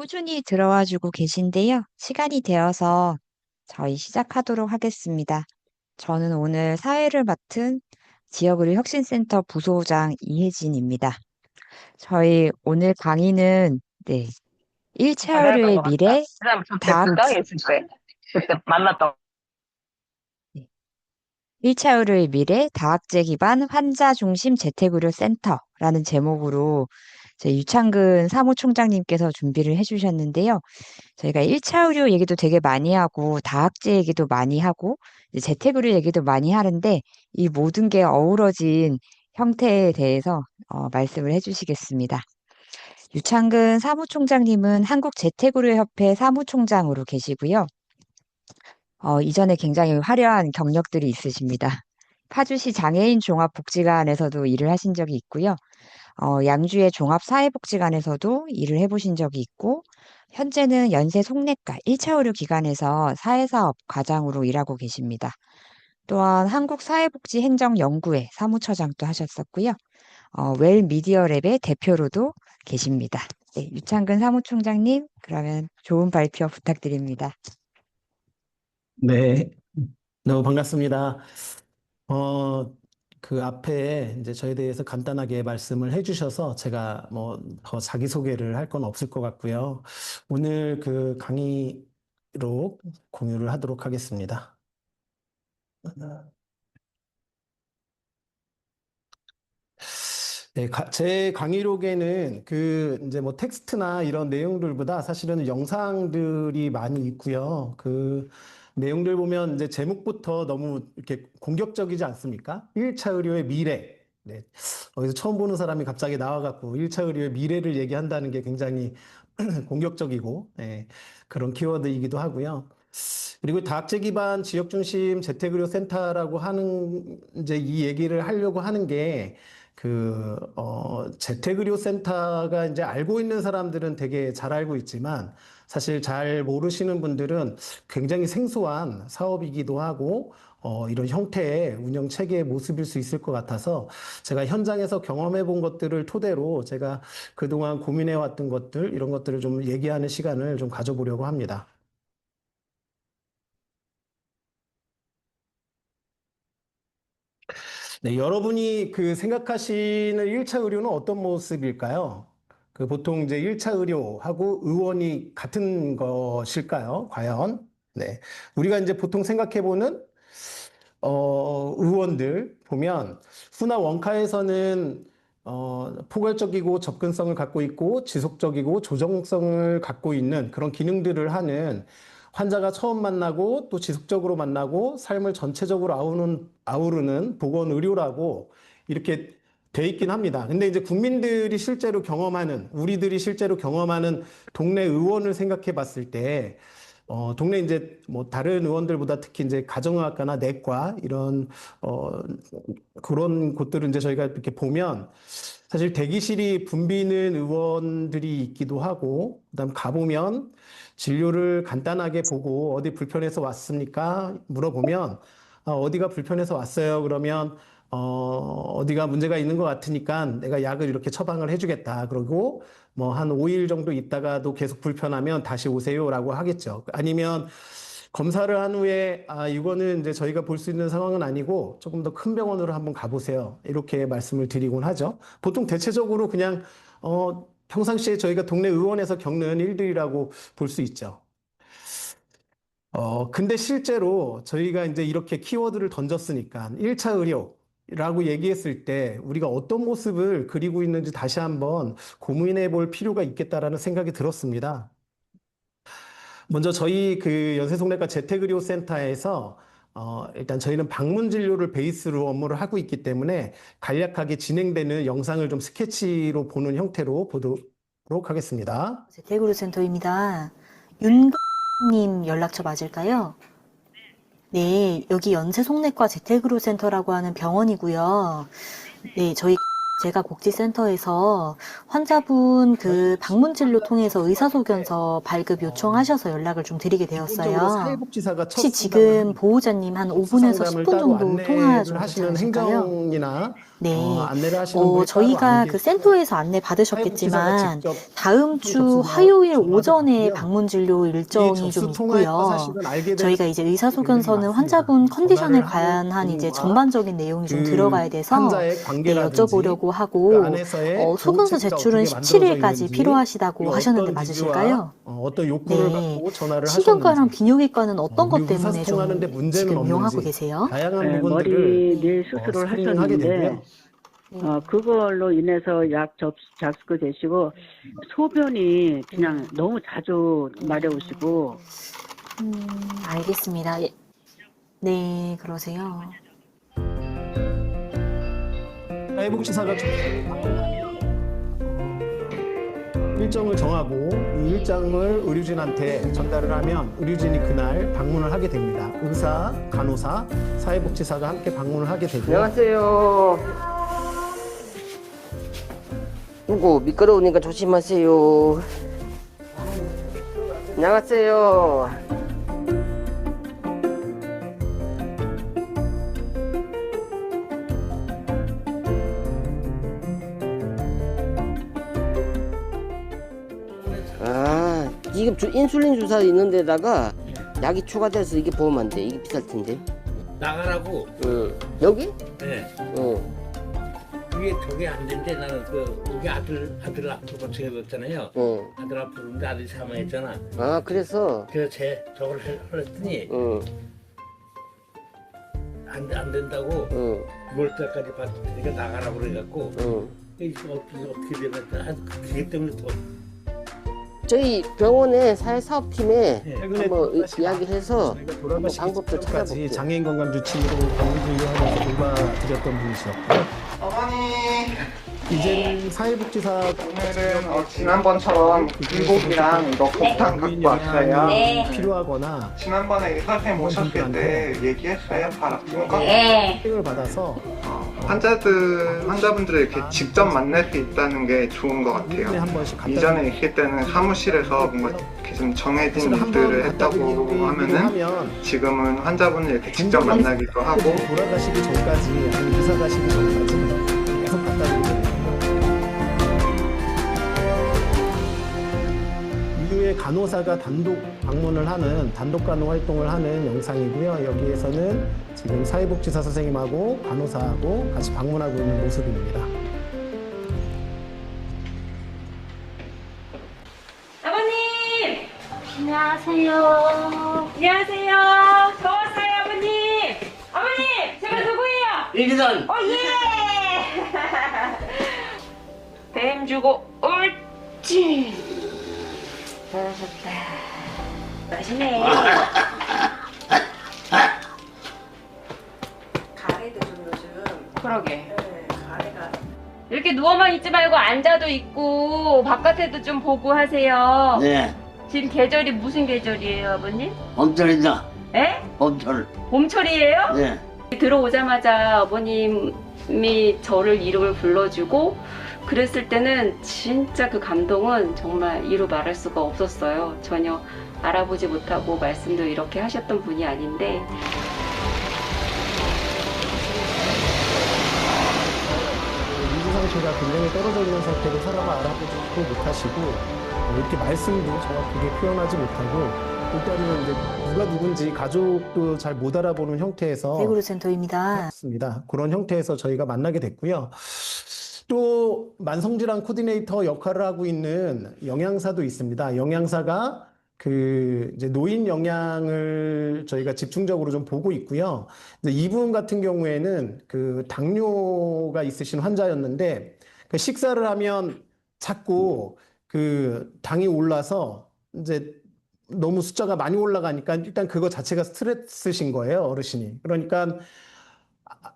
꾸준히 들어와 주고 계신데요. 시간이 되어서 저희 시작하도록 하겠습니다. 저는 오늘 사회를 맡은 지역의료 혁신센터 부소장 이혜진입니다. 저희 오늘 강의는 1차 잘해야 될 의료의 것 같다. 미래 그 다음 그때 다학 분당에 있을 때 그때 만났던 1차 의료의 미래 다학제 기반 환자 중심 재택의료 센터라는 제목으로 저희 유창근 사무총장님께서 준비를 해주셨는데요. 저희가 1차 의료 얘기도 되게 많이 하고 다학제 얘기도 많이 하고 이제 재택의료 얘기도 많이 하는데 이 모든 게 어우러진 형태에 대해서 말씀을 해주시겠습니다. 유창근 사무총장님은 한국재택의료협회 사무총장으로 계시고요. 이전에 굉장히 화려한 경력들이 있으십니다. 파주시 장애인 종합복지관에서도 일을 하신 적이 있고요. 양주의 종합사회복지관에서도 일을 해보신 적이 있고, 현재는 연세 속내과 1차 의료기관에서 사회사업 과장으로 일하고 계십니다. 또한 한국사회복지행정연구회 사무처장도 하셨었고요. 웰미디어랩의 대표로도 계십니다. 네, 유창근 사무총장님, 그러면 좋은 발표 부탁드립니다. 네, 너무 반갑습니다. 어, 그 앞에 이제 저에 대해서 간단하게 말씀을 해주셔서 제가 뭐 더 자기소개를 할 건 없을 것 같고요. 오늘 그 강의로 공유를 하도록 하겠습니다. 네, 제 강의록에는 그 이제 뭐 텍스트나 이런 내용들보다 사실은 영상들이 많이 있고요. 그 내용들 보면 이제 제목부터 너무 이렇게 공격적이지 않습니까? 1차 의료의 미래. 네. 어디서 처음 보는 사람이 갑자기 나와갖고 1차 의료의 미래를 얘기한다는 게 굉장히 공격적이고, 네, 그런 키워드이기도 하고요. 그리고 다학제 기반 지역 중심 재택의료 센터라고 하는 이제 이 얘기를 하려고 하는 게 재택의료센터가 이제 알고 있는 사람들은 되게 잘 알고 있지만 사실 잘 모르시는 분들은 굉장히 생소한 사업이기도 하고 이런 형태의 운영 체계의 모습일 수 있을 것 같아서 제가 현장에서 경험해 본 것들을 토대로 제가 그동안 고민해 왔던 것들, 이런 것들을 좀 얘기하는 시간을 좀 가져보려고 합니다. 네, 여러분이 그 생각하시는 1차 의료는 어떤 모습일까요? 그 보통 이제 1차 의료하고 의원이 같은 것일까요? 과연? 네. 우리가 이제 보통 생각해보는, 의원들 보면, 후나 원카에서는, 포괄적이고 접근성을 갖고 있고, 지속적이고 조정성을 갖고 있는 그런 기능들을 하는 환자가 처음 만나고 또 지속적으로 만나고 삶을 전체적으로 아우르는 보건의료라고 이렇게 돼 있긴 합니다. 근데 이제 국민들이 실제로 경험하는, 우리들이 실제로 경험하는 동네 의원을 생각해 봤을 때, 동네 이제 뭐 다른 의원들보다 특히 이제 가정의학과나 내과 이런, 그런 곳들은 이제 저희가 이렇게 보면 사실 대기실이 붐비는 의원들이 있기도 하고, 그다음 가보면 진료를 간단하게 보고 어디 불편해서 왔습니까? 물어보면 어디가 불편해서 왔어요. 그러면 어디가 문제가 있는 것 같으니까 내가 약을 이렇게 처방을 해주겠다. 그러고 뭐 한 5일 정도 있다가도 계속 불편하면 다시 오세요라고 하겠죠. 아니면 검사를 한 후에 이거는 이제 저희가 볼 수 있는 상황은 아니고 조금 더 큰 병원으로 한번 가보세요. 이렇게 말씀을 드리곤 하죠. 보통 대체적으로 그냥 평상시에 저희가 동네 의원에서 겪는 일들이라고 볼 수 있죠. 근데 실제로 저희가 이제 이렇게 키워드를 던졌으니까 1차 의료라고 얘기했을 때 우리가 어떤 모습을 그리고 있는지 다시 한번 고민해 볼 필요가 있겠다라는 생각이 들었습니다. 먼저 저희 그 연세송내과 재택의료센터에서 일단 저희는 방문 진료를 베이스로 업무를 하고 있기 때문에 간략하게 진행되는 영상을 좀 스케치로 보는 형태로 보도록 하겠습니다. 재택의료 센터입니다. 윤님 연락처 맞을까요? 네, 여기 연세송내과 재택의료 센터라고 하는 병원이고요. 네, 저희 제가 복지센터에서 환자분 그 방문 진료 통해서 의사소견서 발급 요청하셔서 연락을 좀 드리게 기본적으로 되었어요. 사회복지사가 첫 혹시 지금 보호자님 한 5분에서 상담을 10분 따로 정도 통화 안내를 좀 하시는 괜찮으실까요? 행정이나 네. 안내를 하시는 분이 따로 저희가 안 그 계시고요. 센터에서 안내 사회복지사가 받으셨겠지만 직접 다음 주 접수 화요일 전화도 오전에 받고요. 방문 진료 이 일정이 좀 접수 통화에서 있고요. 사실은 알게 되는 저희가 이제 분들이 의사소견서는 많습니다. 환자분 컨디션에 전화를 관한 하는 이제 부분과 전반적인 내용이 좀 들어가야 돼서 환자의 네, 관계라든지 여쭤보려고 그 하고 안에서의 소견서 보호체계가 제출은 어떻게 만들어져 17일까지 있는지 필요하시다고 그리고 하셨는데 어떤 맞으실까요? 기준과 어떤 욕구를 네. 갖고 전화를 신경과랑 하셨는지 비뇨기과는 어떤 것 그리고 때문에 의사소통하는데 좀 문제는 지금 이용하고 없는지 계세요? 다양한 네, 부분들을 머리 뇌 수술을 스크리닝하게 되고요. 하셨는데 그걸로 인해서 잡수고 계시고 소변이 그냥 너무 자주 마려우시고 알겠습니다. 예. 네, 그러세요. 사회복지사가 일정을 정하고 이 일정을 의료진한테 전달을 하면 의료진이 그날 방문을 하게 됩니다. 의사, 간호사, 사회복지사가 함께 방문을 하게 되고요. 안녕하세요. 이거 미끄러우니까 조심하세요. 안녕하세요. 지금 인슐린 주사 있는 데다가 약이 추가돼서 이게 보면 안 돼. 이게 비쌀 텐데. 나가라고. 여기? 네. 그게 저게 안 된대. 나는 우리 아들 아프고 제가했잖아요. 아들 아프는데 아들이 사망했잖아. 그래서. 그래서 저걸 했더니 안 된다고 6월달까지 봤으니까 나가라고 그래갖고 이게 어떻게 되면 그게 때문에 더. 저희 병원의 사회사업팀에 최근에 한번 이야기해서 저희가 돌아가시기 방법도 직전까지 찾아볼게요. 장애인 건강 주치의로 병원 진료하면서 돌봐드렸던 분이셨고요. 어머니, 이제는 사회복지사 오늘은 지난번처럼 불고기랑 이거 곱창 갖고 왔어요. 필요하거나 지난번에 의사 선생님 오셨을 때 얘기했어요, 발 아픈 거? 혜택을 받아서 환자분들을 이렇게 직접 만날 수 있다는 게 좋은 것 1년에 같아요. 한 번씩 갖다 이전에 있을 때는 사무실에서 뭔가 이렇게 좀 정해진 일들을 했다고 하면은 지금은 환자분을 이렇게 직접 만나기도 하고 돌아가시기 전까지 아니면 이사 가시기 전까지 계속 갖다 드리고 이후에 간호사가 단독 방문을 하는 단독 간호 활동을 하는 영상이고요. 여기에서는 지금 사회복지사 선생님하고 간호사하고 같이 방문하고 있는 모습입니다. 아버님! 안녕하세요. 안녕하세요. 더웠어요, 아버님. 아버님, 제가 누구예요? 일기전. 예! 뱀 주고, 옳지. 잘하셨다. 맛있네. 가래도 좀 요즘. 그러게. 네, 가래가. 이렇게 누워만 있지 말고 앉아도 있고, 바깥에도 좀 보고 하세요. 네, 지금 계절이 무슨 계절이에요, 아버님? 봄철이다. 에? 봄철. 봄철이에요? 네. 들어오자마자 아버님이 저를 이름을 불러주고 그랬을 때는 진짜 그 감동은 정말 이루 말할 수가 없었어요. 전혀 알아보지 못하고 말씀도 이렇게 하셨던 분이 아닌데 인지 상태가 굉장히 떨어져 있는 상태로 사람을 알아보지도 못하시고 이렇게 말씀도 정확하게 표현하지 못하고 일단은 이제 누가 누군지 가족도 잘 못 알아보는 형태에서 대구로센터입니다. 맞습니다. 그런 형태에서 저희가 만나게 됐고요. 또 만성질환 코디네이터 역할을 하고 있는 영양사도 있습니다. 영양사가 이제 노인 영양을 저희가 집중적으로 좀 보고 있고요. 이제 이분 같은 경우에는 당뇨가 있으신 환자였는데 식사를 하면 자꾸 당이 올라서 이제 너무 숫자가 많이 올라가니까 일단 그거 자체가 스트레스신 거예요, 어르신이. 그러니까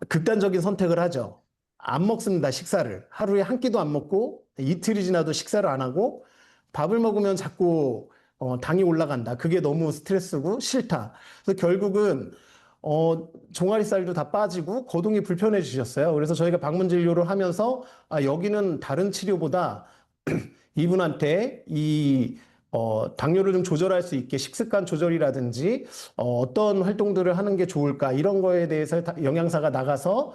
극단적인 선택을 하죠. 안 먹습니다, 식사를. 하루에 한 끼도 안 먹고 이틀이 지나도 식사를 안 하고 밥을 먹으면 자꾸 당이 올라간다. 그게 너무 스트레스고 싫다. 그래서 결국은 종아리살도 다 빠지고 거동이 불편해지셨어요. 그래서 저희가 방문 진료를 하면서 여기는 다른 치료보다 이분한테 당뇨를 좀 조절할 수 있게 식습관 조절이라든지 어떤 활동들을 하는 게 좋을까 이런 거에 대해서 영양사가 나가서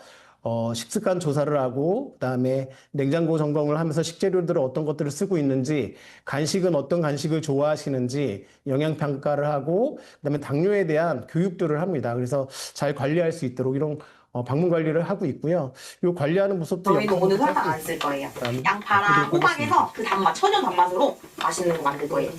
식습관 조사를 하고 그다음에 냉장고 점검을 하면서 식재료들을 어떤 것들을 쓰고 있는지 간식은 어떤 간식을 좋아하시는지 영양 평가를 하고 그다음에 당뇨에 대한 교육들을 합니다. 그래서 잘 관리할 수 있도록 이런 방문 관리를 하고 있고요. 이 관리하는 모습도 저희는 오늘 설탕 안 쓸 거예요. 양파랑 호박에서 그 단맛, 천연 단맛으로 맛있는 거 만들 거예요.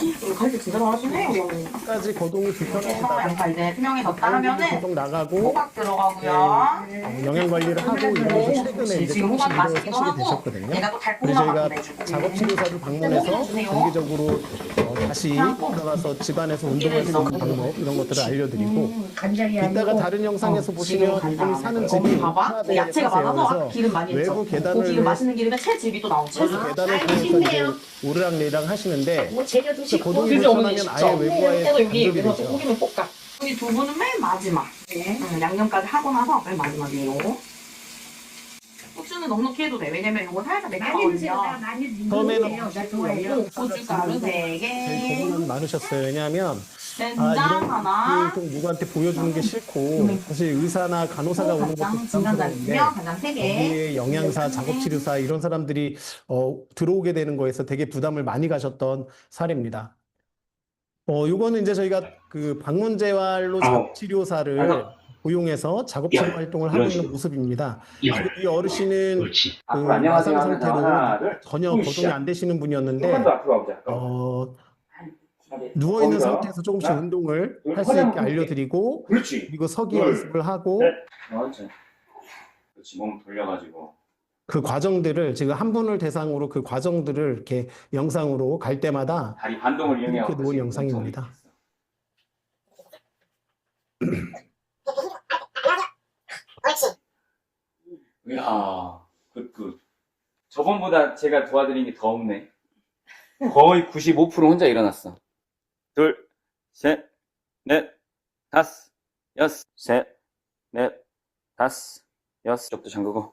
이거 갈비 진짜 잘하시네, 우리 어머니. 까지 거동이 그래서 불편하시다가 양파 이제 투명해졌다 하면은 거동 나가고 호박 들어가고요. 영양 관리를 하고 이러면서 최근에 이제 지금 조금씩 호박 일을 맛있기도 하시게 하고 되셨거든요. 내가 또 그래서 달콤한 저희가 맛도 내주고. 작업치료사를 방문해서 정기적으로 다시 들어가서 집안에서 운동할 수 있는 방법 이런 것들을 알려드리고 이따가 다른 영상에서 보시면 이분이 사는 집이 봐봐. 하나대 야채가 많아서 기름 많이 했죠. 외부 그 계단을 기름 맛있는 기름에 채집이 또 나오죠. 계단을 통해서 이제 오르락내리락 하시는데 뭐 재료도 그 씻고 고동이 불편하면 아예 외부와의 그래서 여기 간접이 여기서 되죠. 고기를 볶아. 우리 두부는 맨 마지막. 양념까지 하고 나서 맨 마지막이에요. 후추는 넉넉히 해도 돼. 왜냐면 이거 살짝 매콤하거든요. 처음에는 고춧가루 3개. 제일 고민이 많으셨어요. 왜냐하면 된장 이런 하나. 좀 누구한테 보여주는 게 싫고 사실 의사나 간호사가 오는 것도 간장, 진간장 부담스러운데 있으면 간장 3개. 거기에 영양사, 작업치료사 이런 사람들이 들어오게 되는 거에서 되게 부담을 많이 가셨던 사례입니다. 요거는 이제 저희가 그 방문재활로 작업치료사를 고용해서 작업치료 활동을 하고 있는 모습입니다. 지금 이 어르신은 그 마상 상태로 전혀 거동이 안 되시는 분이었는데 누워 있는 상태에서 조금씩 운동을 할 수 있게 알려드리고 그리고 서기 연습을 하고 그렇지, 몸 돌려가지고. 그 과정들을 지금 한 분을 대상으로 그 과정들을 이렇게 영상으로 갈 때마다 다리 반동을 이용해 이렇게 놓은 영상입니다. 이야, 저번보다 제가 도와드린 게 더 없네. 거의 95% 혼자 일어났어. 둘, 셋, 넷, 다섯, 여섯, 셋, 넷, 다섯, 여섯. 쪽도 잠그고.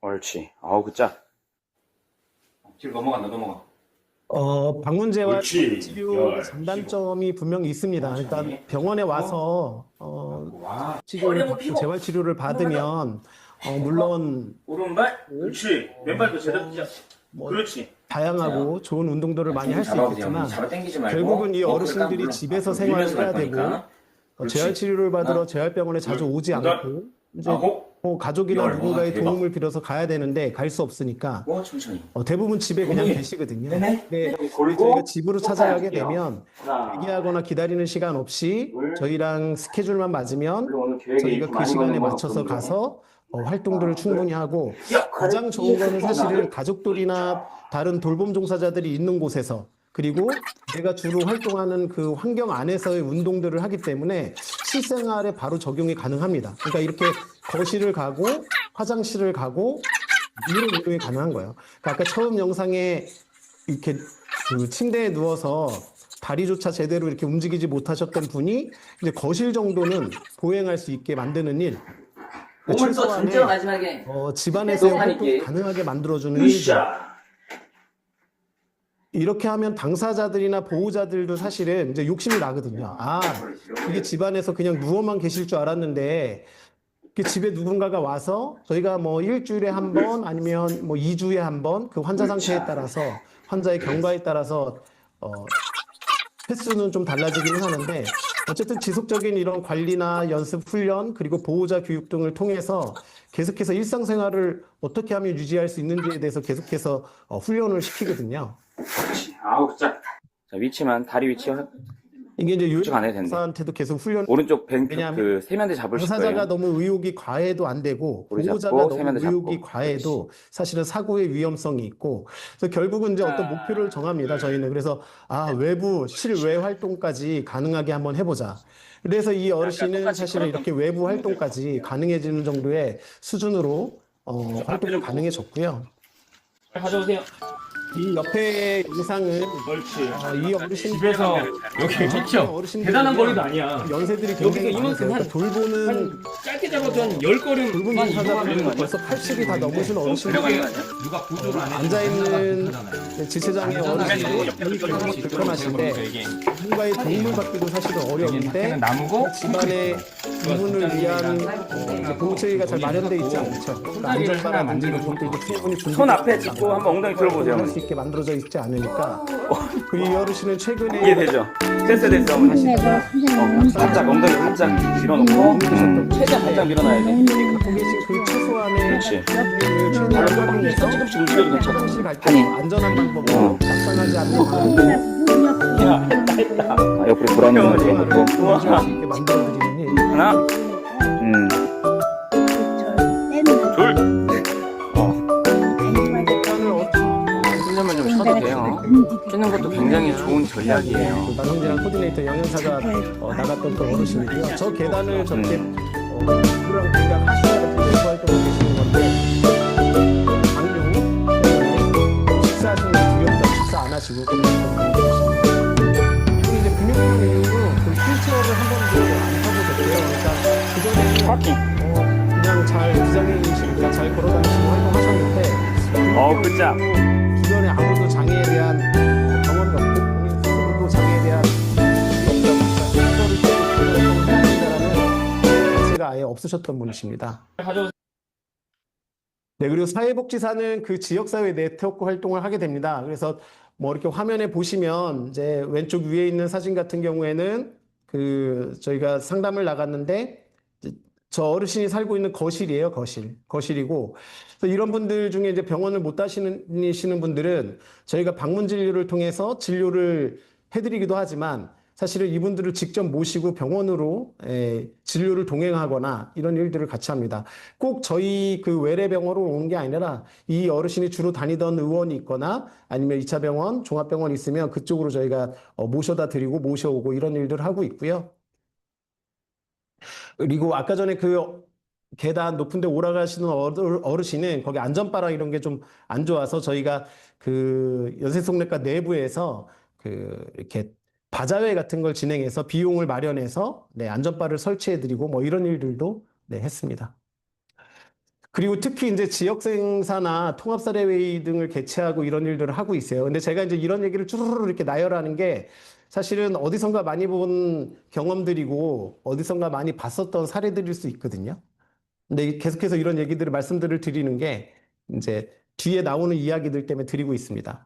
옳지. 아우, 굿짝. 뒤로 넘어간다, 넘어가. 방문재활 그렇지. 치료 장단점이 분명히 있습니다. 일단 병원에 와서 지금 재활 치료를 받으면 물론 오른발, 그렇지. 왼발도 제대로 뛰자. 그렇지. 다양하고 좋은 운동들을 많이 할 수 있겠지만 잡아당기지 말고. 결국은 이 어르신들이 집에서 생활을 해야 되고 재활 치료를 받으러 재활병원에 자주 오지 않고 이제 가족이나 누군가의 도움을 빌어서 가야 되는데 갈 수 없으니까 천천히. 대부분 집에 그냥 계시거든요. 근데 저희가 집으로 찾아가게 되면 대기하거나 기다리는 시간 없이 저희랑 스케줄만 맞으면 저희가 그 시간에 맞춰서 가서 활동들을 충분히 하고 가장 좋은 거는 사실은 가족들이나 다른 돌봄 종사자들이 있는 곳에서 그리고 내가 주로 활동하는 그 환경 안에서의 운동들을 하기 때문에 실생활에 바로 적용이 가능합니다. 그러니까 이렇게 거실을 가고 화장실을 가고 이런 운동이 가능한 거예요. 그러니까 아까 처음 영상에 이렇게 그 침대에 누워서 다리조차 제대로 이렇게 움직이지 못하셨던 분이 이제 거실 정도는 보행할 수 있게 만드는 일. 최소한의 집안에서의 활동 가능하게 만들어주는 일들. 이렇게 하면 당사자들이나 보호자들도 사실은 이제 욕심이 나거든요. 이게 집안에서 그냥 누워만 계실 줄 알았는데 집에 누군가가 와서 저희가 뭐 일주일에 한 번 아니면 뭐 2주에 한 번 그 환자 상태에 따라서 환자의 경과에 따라서 횟수는 좀 달라지기는 하는데 어쨌든 지속적인 이런 관리나 연습, 훈련 그리고 보호자 교육 등을 통해서 계속해서 일상생활을 어떻게 하면 유지할 수 있는지에 대해서 계속해서 훈련을 시키거든요. 아우, 자, 위치만, 다리 위치. 이게 이제 안 해도 된대. 요양사한테도 계속 훈련. 오른쪽 왜냐하면 그 세면대 잡으실 거예요. 당사자가 너무 의욕이 과해도 안 되고 보호자가 너무 의욕이 과해도 사실은 사고의 위험성이 있고 그래서 결국은 이제 어떤 목표를 정합니다. 저희는 그래서 외부 실외 활동까지 가능하게 한번 해보자. 그래서 이 어르신은 사실은 이렇게 외부 활동까지 가능해지는 정도의 수준으로 활동이 가능해졌고요. 가져오세요. 이 옆에 영상은 이 어르신 집에서 여기 좋죠. 어르신들 대단한 거리도 아니야. 연세들이 굉장히 여기서 이만큼 많으세요. 그러니까 돌보는 짧게 잡아도 한 10걸음만 돌보는 하다보면 벌써 80이 다 넘으신 어르신들이 누가 보조를 안 앉아 있는 지체장애 어르신들이 불편하신데 누군가의 도움을 받기도 사실은 어려운데 나무고 집안에 이분을 위한 공체가 잘 마련돼 있지 않죠. 그러니까 안전바라든지 이런 것들도 충분히 손 앞에 짚고 한번 엉덩이 들어보세요. 할 수 있게 만들어져 있지 않으니까 그리고 이 어르신은 최근에 이해되죠? 됐어. 살짝 엉덩이 살짝 밀어놓고 최대한 살짝 밀어놔야 돼. 갖고 계신 그 최소한의 그렇지. 최대한 활용해서 조금씩 움직여도 괜찮아. 화장실 갈 때 안전한 방법으로 낙상하지 않는 방법으로 야, 했다. 아, 옆으로 돌아오는 거 해놓고. 할수 있게 만들어드리는 일. 하나, 둘. 훈련만 좀 쉬어도 돼요. 뛰는 것도 굉장히 좋은 전략이에요. 나성진랑 코디네이터 영양사가 나갔던 그 어르신이고요. 저 계단을 저렇게 누구랑 그냥 하셔야 될 텐데 활동을 계시는 건데 강요 때문에 식사하시는 두렵다 식사 안 하시고 그리고 이제 근육통 이후로 그 휠체어를 한 번도 안 타보셨대요. 그러니까 그전에는 그냥 잘 기장님이시니까 잘 걸어다니시고 활동하셨는데 굿잡. 주변에 아무도 장애에 대한 경험이 없고 본인 스스로도 장애에 대한 경험이 해야 된다는 자체가 아예 없으셨던 분이십니다. 네, 그리고 사회복지사는 그 지역사회 네트워크 활동을 하게 됩니다. 그래서 뭐 이렇게 화면에 보시면 이제 왼쪽 위에 있는 사진 같은 경우에는 그 저희가 상담을 나갔는데 저 어르신이 살고 있는 거실이에요, 거실이고. 그래서 이런 분들 중에 이제 병원을 못 다니시는 분들은 저희가 방문 진료를 통해서 진료를 해드리기도 하지만 사실은 이분들을 직접 모시고 병원으로 진료를 동행하거나 이런 일들을 같이 합니다. 꼭 저희 그 외래병원으로 오는 게 아니라 이 어르신이 주로 다니던 의원이 있거나 아니면 2차 병원, 종합병원 있으면 그쪽으로 저희가 모셔다 드리고 모셔오고 이런 일들을 하고 있고요. 그리고 아까 전에 그 계단 높은 데 올라가시는 어르신은 거기 안전바랑 이런 게 좀 안 좋아서 저희가 그 연세송내과 내부에서 그 이렇게 바자회 같은 걸 진행해서 비용을 마련해서 안전바를 설치해 드리고 뭐 이런 일들도 했습니다. 그리고 특히 이제 지역 생사나 통합사례회의 등을 개최하고 이런 일들을 하고 있어요. 근데 제가 이제 이런 얘기를 쭈루루 이렇게 나열하는 게 사실은 어디선가 많이 본 경험들이고 어디선가 많이 봤었던 사례들일 수 있거든요. 근데 계속해서 이런 얘기들을 말씀들을 드리는 게 이제 뒤에 나오는 이야기들 때문에 드리고 있습니다.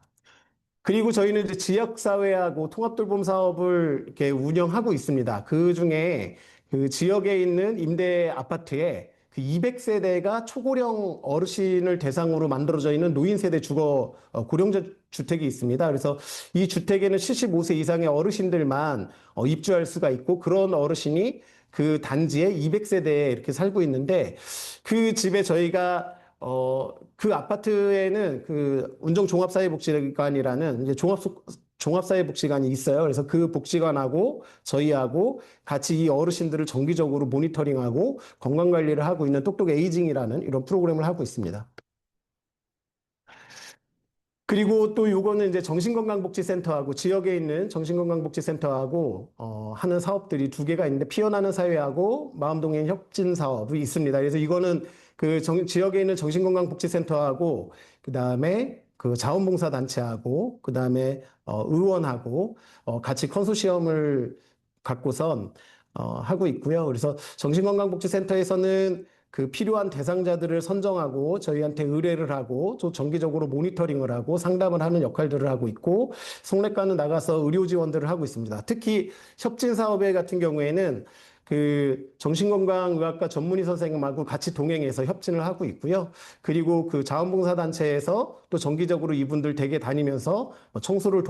그리고 저희는 이제 지역사회하고 통합돌봄 사업을 이렇게 운영하고 있습니다. 그 중에 그 지역에 있는 임대 아파트에 그 200세대가 초고령 어르신을 대상으로 만들어져 있는 노인세대 주거 고령자 주택이 있습니다. 그래서 이 주택에는 75세 이상의 어르신들만 입주할 수가 있고 그런 어르신이 그 단지에 200세대에 이렇게 살고 있는데 그 집에 저희가 그 아파트에는 그 운정종합사회복지관이라는 이제 종합사회복지관이 있어요. 그래서 그 복지관하고 저희하고 같이 이 어르신들을 정기적으로 모니터링하고 건강관리를 하고 있는 똑똑 에이징이라는 이런 프로그램을 하고 있습니다. 그리고 또 요거는 이제 정신건강복지센터하고 지역에 있는 정신건강복지센터하고 하는 사업들이 두 개가 있는데 피어나는 사회하고 마음동행 협진 사업이 있습니다. 그래서 이거는 그 지역에 있는 정신건강복지센터하고 그다음에 그 자원봉사단체하고 그다음에 의원하고 같이 컨소시엄을 갖고선 하고 있고요. 그래서 정신건강복지센터에서는 그 필요한 대상자들을 선정하고 저희한테 의뢰를 하고 또 정기적으로 모니터링을 하고 상담을 하는 역할들을 하고 있고 송내과는 나가서 의료 지원들을 하고 있습니다. 특히 협진사업회 같은 경우에는 그 정신건강의학과 전문의 선생님하고 같이 동행해서 협진을 하고 있고요. 그리고 그 자원봉사단체에서 또 정기적으로 이분들 댁에 다니면서 청소를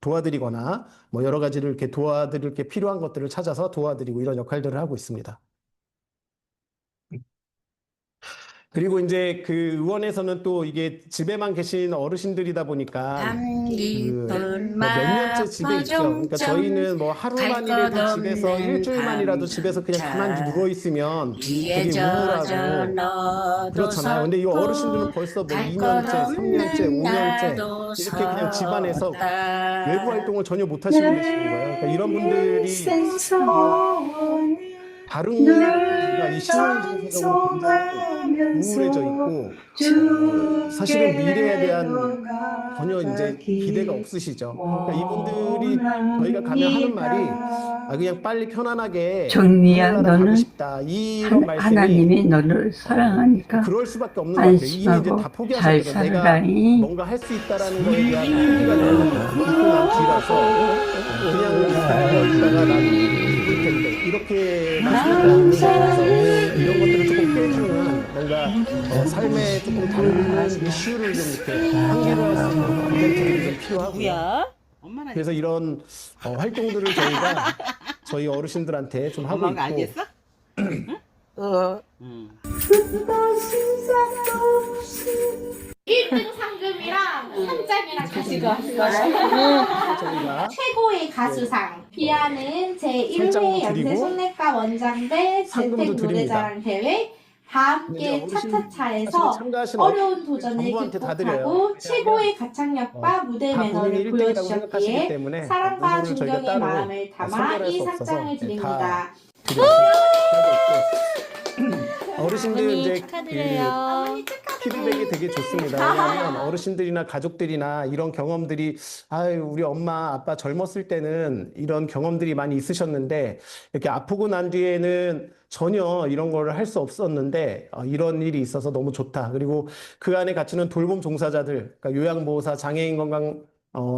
도와드리거나 뭐 여러 가지를 이렇게 도와드릴 게 필요한 것들을 찾아서 도와드리고 이런 역할들을 하고 있습니다. 그리고 이제 그 의원에서는 또 이게 집에만 계신 어르신들이다 보니까 몇 년째 집에 있죠. 그러니까 저희는 뭐 하루만이라도 집에서 일주일만이라도 집에서 그냥 가만히 누워 있으면 되게 우울하고 그렇잖아요. 근데 이 어르신들은 벌써 뭐 2년째, 3년째, 5년째 이렇게 그냥 집안에서 외부 활동을 전혀 못 하시고 계시는 거예요. 그러니까 이런 분들이 다른 우리가 이 신앙생활하고 굉장히 우울해져 있고 사실은 미래에 대한 전혀 이제 기대가 없으시죠. 그러니까 이분들이 저희가 가면 하는 말이 그냥 빨리 편안하게 정리야, 가고 너는 싶다 이런 말씀이 하나님이 너를 사랑하니까 그럴 수밖에 없는 것 같아요. 이미 이제 안심하고 다 잘 포기하셨거든요. 내가 살라니. 뭔가 할 수 있다라는 거에 대한 포기가 너무 있고 난 뒤라서 그냥 있다가 난 죽을 텐데 이렇게 말씀하셔서 이런 것들을 조금 깨주는 뭔가 삶에 조금 다른 이슈를 좀 이렇게 한계를 할 수 있는 이벤트들이 좀 필요하고요. 그래서 이런 활동들을 저희가 저희 어르신들한테 좀 하고 있고. 알겠어? 어. 1등 상금이랑 상장이랑 같이 저희가 최고의 가수상 비아는 제1회 상장도 연세 드리고 손내과 원장대 상금도 재택 노래자랑 대회 다 함께 차차차에서 참가하신 어려운 도전을 전부한테 다 극복하고 드려요. 최고의 가창력과 무대 다 매너를 본인이 1등이라고 생각하시기 보여주셨기에 때문에 사랑과 그거를 저희가 존경의 따로 마음을 담아 선별할 이 수 없어서 상장을 드립니다. 어르신들 이제 축하드려요. 피드백이 되게 좋습니다. 왜냐하면 어르신들이나 가족들이나 이런 경험들이 아유 우리 엄마 아빠 젊었을 때는 이런 경험들이 많이 있으셨는데 이렇게 아프고 난 뒤에는 전혀 이런 거를 할 수 없었는데 이런 일이 있어서 너무 좋다. 그리고 그 안에 갇히는 돌봄 종사자들, 그러니까 요양보호사, 장애인 건강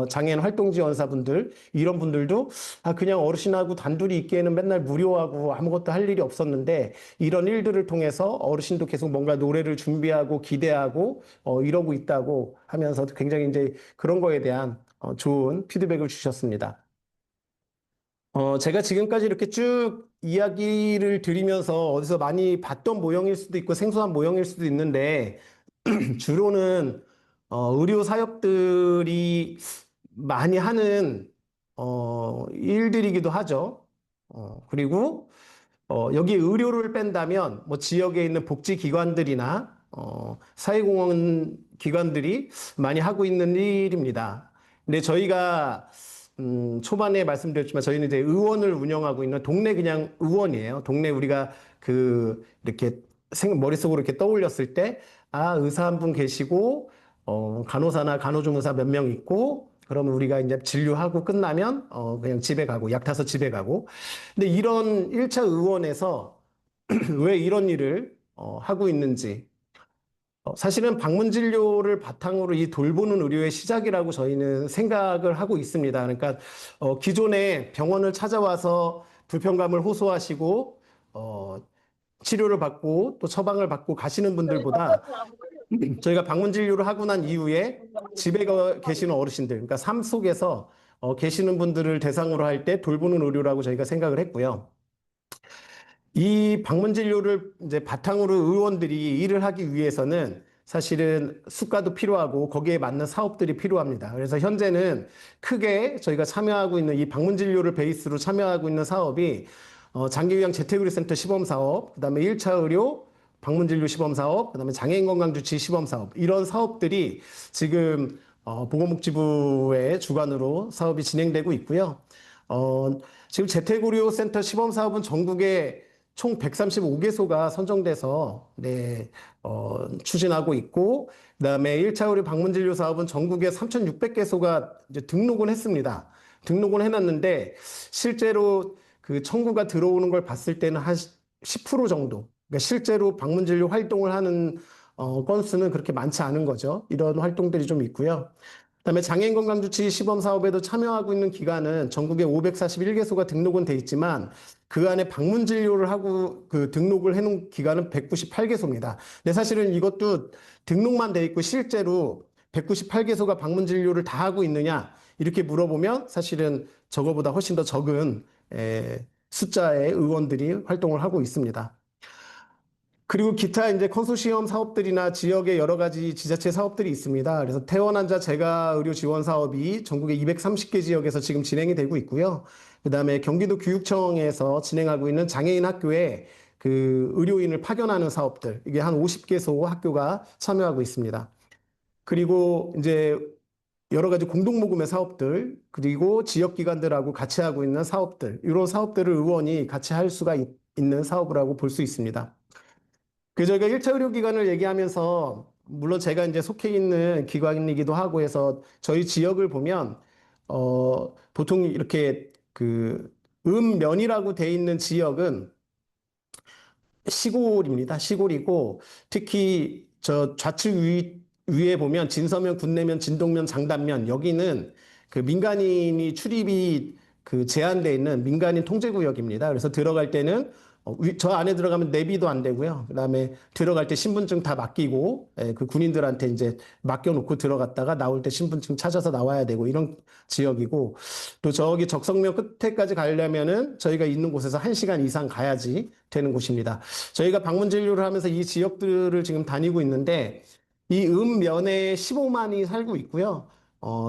장애인 활동지원사분들 이런 분들도 그냥 어르신하고 단둘이 있기에는 맨날 무료하고 아무것도 할 일이 없었는데 이런 일들을 통해서 어르신도 계속 뭔가 노래를 준비하고 기대하고 이러고 있다고 하면서 굉장히 이제 그런 거에 대한 좋은 피드백을 주셨습니다. 제가 지금까지 이렇게 쭉 이야기를 드리면서 어디서 많이 봤던 모형일 수도 있고 생소한 모형일 수도 있는데 주로는 의료 사역들이 많이 하는 일들이기도 하죠. 그리고 여기 의료를 뺀다면 뭐 지역에 있는 복지기관들이나 사회공헌 기관들이 많이 하고 있는 일입니다. 근데 저희가 초반에 말씀드렸지만 저희는 이제 의원을 운영하고 있는 동네 그냥 의원이에요. 동네 우리가 이렇게 머릿속으로 이렇게 떠올렸을 때 의사 한 분 계시고 간호사나 간호조무사 몇 명 있고 그러면 우리가 이제 진료하고 끝나면 그냥 집에 가고 약 타서 집에 가고. 근데 이런 1차 의원에서 왜 이런 일을 하고 있는지 사실은 방문 진료를 바탕으로 이 돌보는 의료의 시작이라고 저희는 생각을 하고 있습니다. 그러니까 기존에 병원을 찾아와서 불편감을 호소하시고 치료를 받고 또 처방을 받고 가시는 분들보다 저희가 방문 진료를 하고 난 이후에 집에 계시는 어르신들, 그러니까 삶 속에서 계시는 분들을 대상으로 할 때 돌보는 의료라고 저희가 생각을 했고요. 이 방문 진료를 이제 바탕으로 의원들이 일을 하기 위해서는 사실은 수가도 필요하고 거기에 맞는 사업들이 필요합니다. 그래서 현재는 크게 저희가 참여하고 있는 이 방문 진료를 베이스로 참여하고 있는 사업이 장기요양 재택의료센터 시범사업, 그다음에 1차 의료 방문진료 시범사업, 그다음에 장애인건강주치 시범사업 이런 사업들이 지금 보건복지부의 주관으로 사업이 진행되고 있고요. 지금 재택의료센터 시범사업은 전국에 총 135개소가 선정돼서 추진하고 있고, 그다음에 1차 의료 방문진료 사업은 전국에 3,600개소가 이제 등록은 했습니다. 등록은 해놨는데 실제로 그 청구가 들어오는 걸 봤을 때는 한 10% 정도. 그러니까 실제로 방문진료 활동을 하는 건수는 그렇게 많지 않은 거죠. 이런 활동들이 좀 있고요. 그다음에 장애인건강주치 시범사업에도 참여하고 있는 기관은 전국에 541개소가 등록은 돼 있지만 그 안에 방문진료를 하고 등록을 해놓은 기관은 198개소입니다. 근데 사실은 이것도 등록만 돼 있고 실제로 198개소가 방문진료를 다 하고 있느냐 이렇게 물어보면 사실은 저거보다 훨씬 더 적은 숫자의 의원들이 활동을 하고 있습니다. 그리고 기타 이제 컨소시엄 사업들이나 지역의 여러 가지 지자체 사업들이 있습니다. 그래서 퇴원 환자 재가 의료 지원 사업이 전국의 230개 지역에서 지금 진행이 되고 있고요. 그다음에 경기도 교육청에서 진행하고 있는 장애인 학교에 그 의료인을 파견하는 사업들, 이게 한 50개소 학교가 참여하고 있습니다. 그리고 이제 여러 가지 공동모금의 사업들, 그리고 지역기관들하고 같이 하고 있는 사업들, 이런 사업들을 의원이 같이 할 수가 있는 사업이라고 볼 수 있습니다. 그 저희가 1차 의료기관을 얘기하면서 물론 제가 이제 속해 있는 기관이기도 하고 해서 저희 지역을 보면 보통 이렇게 그 읍면이라고 돼 있는 지역은 시골입니다. 시골이고 특히 저 좌측 위에 보면 진서면, 군내면, 진동면, 장단면 여기는 그 민간인이 출입이 그 제한돼 있는 민간인 통제구역입니다. 그래서 들어갈 때는 저 안에 들어가면 내비도 안 되고요. 그다음에 들어갈 때 신분증 다 맡기고 그 군인들한테 이제 맡겨놓고 들어갔다가 나올 때 신분증 찾아서 나와야 되고 이런 지역이고 또 저기 적성면 끝에까지 가려면은 저희가 있는 곳에서 1시간 이상 가야지 되는 곳입니다. 저희가 방문 진료를 하면서 이 지역들을 지금 다니고 있는데 이 읍면에 15만이 살고 있고요.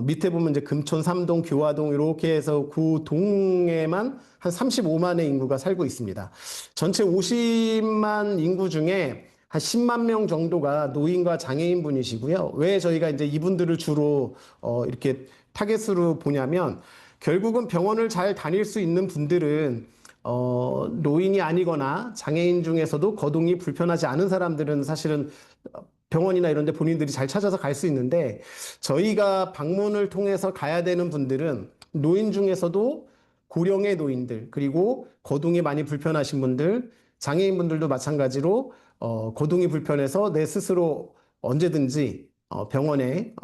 밑에 보면 이제 금촌, 삼동, 교화동 이렇게 해서 그 동에만 한 35만의 인구가 살고 있습니다. 전체 50만 인구 중에 한 10만 명 정도가 노인과 장애인 분이시고요. 왜 저희가 이제 이분들을 주로 이렇게 타겟으로 보냐면 결국은 병원을 잘 다닐 수 있는 분들은 노인이 아니거나 장애인 중에서도 거동이 불편하지 않은 사람들은 사실은 병원이나 이런 데 본인들이 잘 찾아서 갈 수 있는데 저희가 방문을 통해서 가야 되는 분들은 노인 중에서도 고령의 노인들 그리고 거동이 많이 불편하신 분들 장애인 분들도 마찬가지로 거동이 불편해서 내 스스로 언제든지 병원에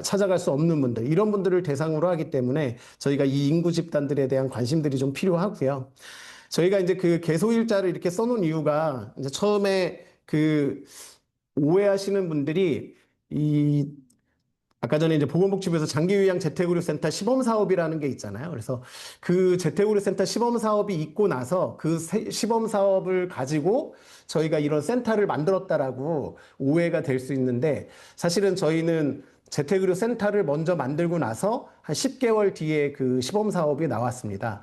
찾아갈 수 없는 분들 이런 분들을 대상으로 하기 때문에 저희가 이 인구 집단들에 대한 관심들이 좀 필요하고요. 저희가 이제 그 개소일자를 이렇게 써놓은 이유가 이제 처음에 그 오해하시는 분들이 아까 전에 이제 보건복지부에서 장기요양 재택의료센터 시범사업이라는 게 있잖아요. 그래서 그 재택의료센터 시범사업이 있고 나서 그 시범사업을 가지고 저희가 이런 센터를 만들었다라고 오해가 될 수 있는데 사실은 저희는 재택의료센터를 먼저 만들고 나서 한 10개월 뒤에 그 시범사업이 나왔습니다.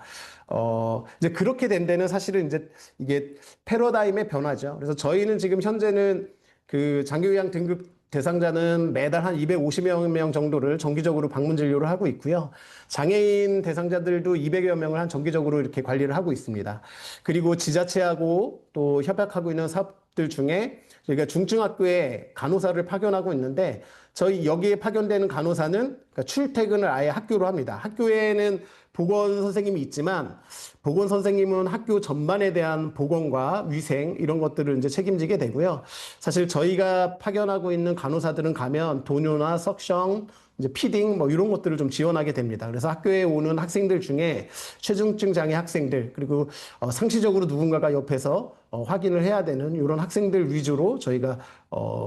이제 그렇게 된 데는 사실은 이제 이게 패러다임의 변화죠. 그래서 저희는 지금 현재는 그 장기요양 등급 대상자는 매달 한 250여 명 정도를 정기적으로 방문 진료를 하고 있고요. 장애인 대상자들도 200여 명을 한 정기적으로 이렇게 관리를 하고 있습니다. 그리고 지자체하고 또 협약하고 있는 사업들 중에 저희가 중증학교에 간호사를 파견하고 있는데 저희 여기에 파견되는 간호사는 그러니까 출퇴근을 아예 학교로 합니다. 학교에는 보건 선생님이 있지만 보건 선생님은 학교 전반에 대한 보건과 위생 이런 것들을 이제 책임지게 되고요. 사실 저희가 파견하고 있는 간호사들은 가면 도뇨나 석션, 이제 피딩 뭐 이런 것들을 좀 지원하게 됩니다. 그래서 학교에 오는 학생들 중에 최중증 장애 학생들 그리고 상시적으로 누군가가 옆에서 확인을 해야 되는 이런 학생들 위주로 저희가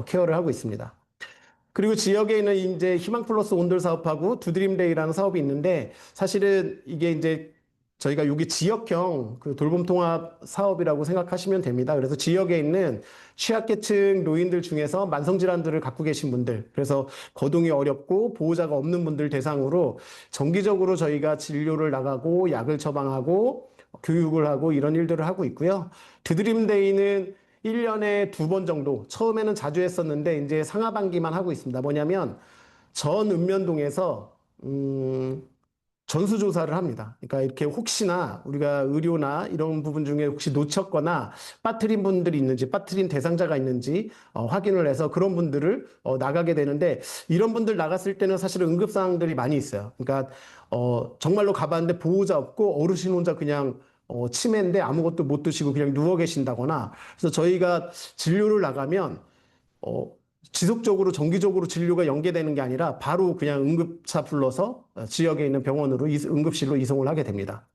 케어를 하고 있습니다. 그리고 지역에 있는 이제 희망 플러스 온돌 사업하고 두드림데이라는 사업이 있는데 사실은 이게 이제 저희가 여기 지역형 그 돌봄 통합 사업이라고 생각하시면 됩니다. 그래서 지역에 있는 취약계층 노인들 중에서 만성질환들을 갖고 계신 분들, 그래서 거동이 어렵고 보호자가 없는 분들 대상으로 정기적으로 저희가 진료를 나가고 약을 처방하고 교육을 하고 이런 일들을 하고 있고요. 드드림데이는 1년에 2번 정도, 처음에는 자주 했었는데 이제 상하반기만 하고 있습니다. 뭐냐면 전 읍면동에서 전수조사를 합니다. 그러니까 이렇게 혹시나 우리가 의료나 이런 부분 중에 혹시 놓쳤거나 빠뜨린 분들이 있는지, 빠뜨린 대상자가 있는지 확인을 해서 그런 분들을 나가게 되는데 이런 분들 나갔을 때는 사실은 응급사항들이 많이 있어요. 그러니까 정말로 가봤는데 보호자 없고 어르신 혼자 그냥 치매인데 아무것도 못 드시고 그냥 누워 계신다거나 그래서 저희가 진료를 나가면 지속적으로 정기적으로 진료가 연계되는 게 아니라 바로 그냥 응급차 불러서 지역에 있는 병원으로 응급실로 이송을 하게 됩니다.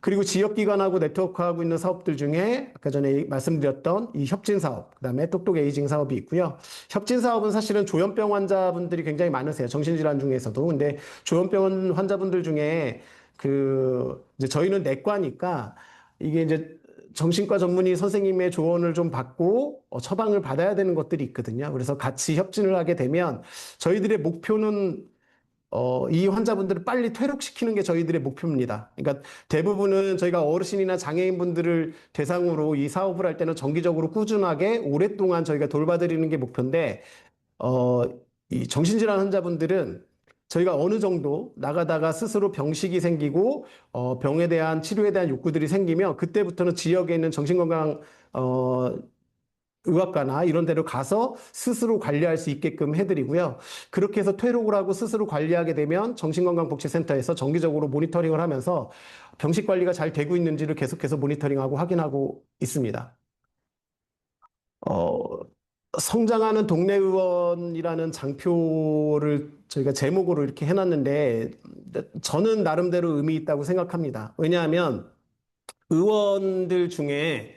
그리고 지역기관하고 네트워크하고 있는 사업들 중에 아까 전에 말씀드렸던 이 협진 사업, 그다음에 똑똑 에이징 사업이 있고요. 협진 사업은 사실은 조현병 환자분들이 굉장히 많으세요. 정신질환 중에서도. 근데 조현병 환자분들 중에 이제 저희는 내과니까 이게 이제 정신과 전문의 선생님의 조언을 좀 받고 처방을 받아야 되는 것들이 있거든요. 그래서 같이 협진을 하게 되면 저희들의 목표는 이 환자분들을 빨리 퇴록시키는 게 저희들의 목표입니다. 그러니까 대부분은 저희가 어르신이나 장애인분들을 대상으로 이 사업을 할 때는 정기적으로 꾸준하게 오랫동안 저희가 돌봐드리는 게 목표인데, 이 정신질환 환자분들은 저희가 어느 정도 나가다가 스스로 병식이 생기고, 병에 대한 치료에 대한 욕구들이 생기면 그때부터는 지역에 있는 정신건강, 의학과나 이런 데로 가서 스스로 관리할 수 있게끔 해드리고요. 그렇게 해서 퇴록을 하고 스스로 관리하게 되면 정신건강복지센터에서 정기적으로 모니터링을 하면서 병식 관리가 잘 되고 있는지를 계속해서 모니터링하고 확인하고 있습니다. 성장하는 동네 의원이라는 장표를 저희가 제목으로 이렇게 해놨는데 저는 나름대로 의미 있다고 생각합니다. 왜냐하면 의원들 중에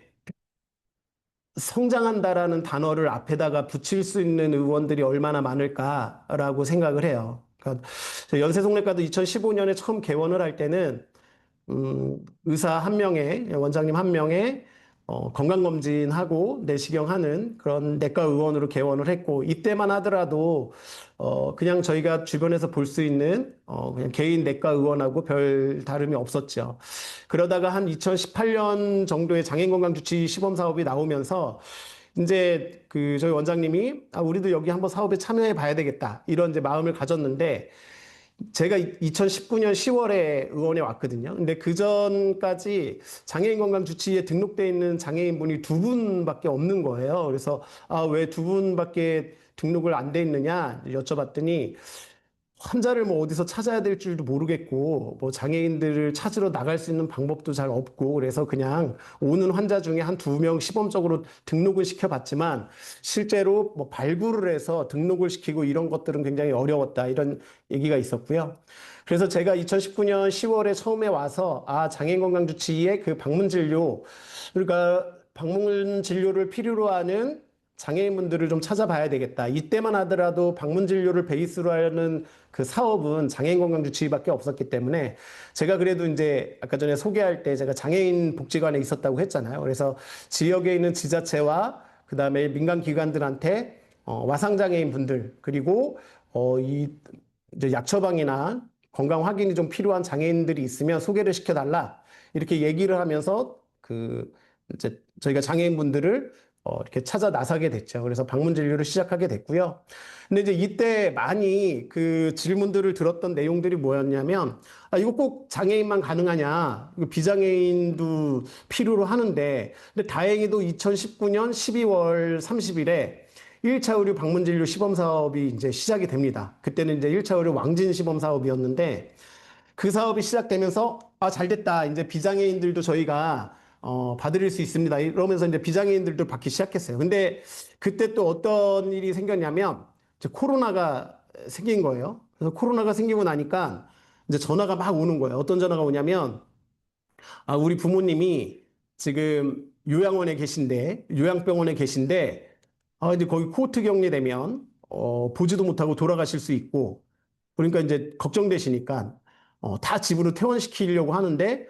성장한다라는 단어를 앞에다가 붙일 수 있는 의원들이 얼마나 많을까라고 생각을 해요. 그러니까 연세송내과도 2015년에 처음 개원을 할 때는 의사 한 명에, 원장님 한 명에 건강검진하고 내시경하는 그런 내과 의원으로 개원을 했고, 이때만 하더라도 그냥 저희가 주변에서 볼 수 있는 그냥 개인 내과 의원하고 별 다름이 없었죠. 그러다가 한 2018년 정도에 장애인건강주치 시범사업이 나오면서 이제 저희 원장님이 우리도 여기 한번 사업에 참여해 봐야 되겠다, 이런 이제 마음을 가졌는데, 제가 2019년 10월에 의원에 왔거든요. 근데 그 전까지 장애인건강주치에 등록돼 있는 장애인분이 2분밖에 없는 거예요. 그래서 왜 2분밖에 등록을 안 돼 있느냐 여쭤봤더니, 환자를 뭐 어디서 찾아야 될 줄도 모르겠고, 뭐 장애인들을 찾으러 나갈 수 있는 방법도 잘 없고, 그래서 그냥 오는 환자 중에 한 2명 시범적으로 등록을 시켜봤지만, 실제로 뭐 발굴을 해서 등록을 시키고 이런 것들은 굉장히 어려웠다, 이런 얘기가 있었고요. 그래서 제가 2019년 10월에 처음에 와서, 장애인건강주치의 그 방문진료, 그러니까 방문진료를 필요로 하는 장애인분들을 좀 찾아봐야 되겠다. 이때만 하더라도 방문진료를 베이스로 하는 그 사업은 장애인건강주치의밖에 없었기 때문에, 제가 그래도 이제 아까 전에 소개할 때 제가 장애인 복지관에 있었다고 했잖아요. 그래서 지역에 있는 지자체와 그 다음에 민간기관들한테 와상장애인 분들, 그리고 이제 약처방이나 건강 확인이 좀 필요한 장애인들이 있으면 소개를 시켜달라, 이렇게 얘기를 하면서 이제 저희가 장애인분들을 이렇게 찾아 나서게 됐죠. 그래서 방문 진료를 시작하게 됐고요. 근데 이제 이때 많이 그 질문들을 들었던 내용들이 뭐였냐면, 이거 꼭 장애인만 가능하냐? 이거 비장애인도 필요로 하는데, 근데 다행히도 2019년 12월 30일에 1차 의료 방문 진료 시범 사업이 이제 시작이 됩니다. 그때는 이제 1차 의료 왕진 시범 사업이었는데, 그 사업이 시작되면서 잘 됐다, 이제 비장애인들도 저희가 받을 수 있습니다, 이러면서 이제 비장애인들도 받기 시작했어요. 근데 그때 또 어떤 일이 생겼냐면, 이제 코로나가 생긴 거예요. 그래서 코로나가 생기고 나니까 이제 전화가 막 오는 거예요. 어떤 전화가 오냐면, 우리 부모님이 지금 요양원에 계신데, 요양병원에 계신데, 이제 거기 코호트 격리되면 보지도 못하고 돌아가실 수 있고, 그러니까 이제 걱정되시니까 다 집으로 퇴원시키려고 하는데,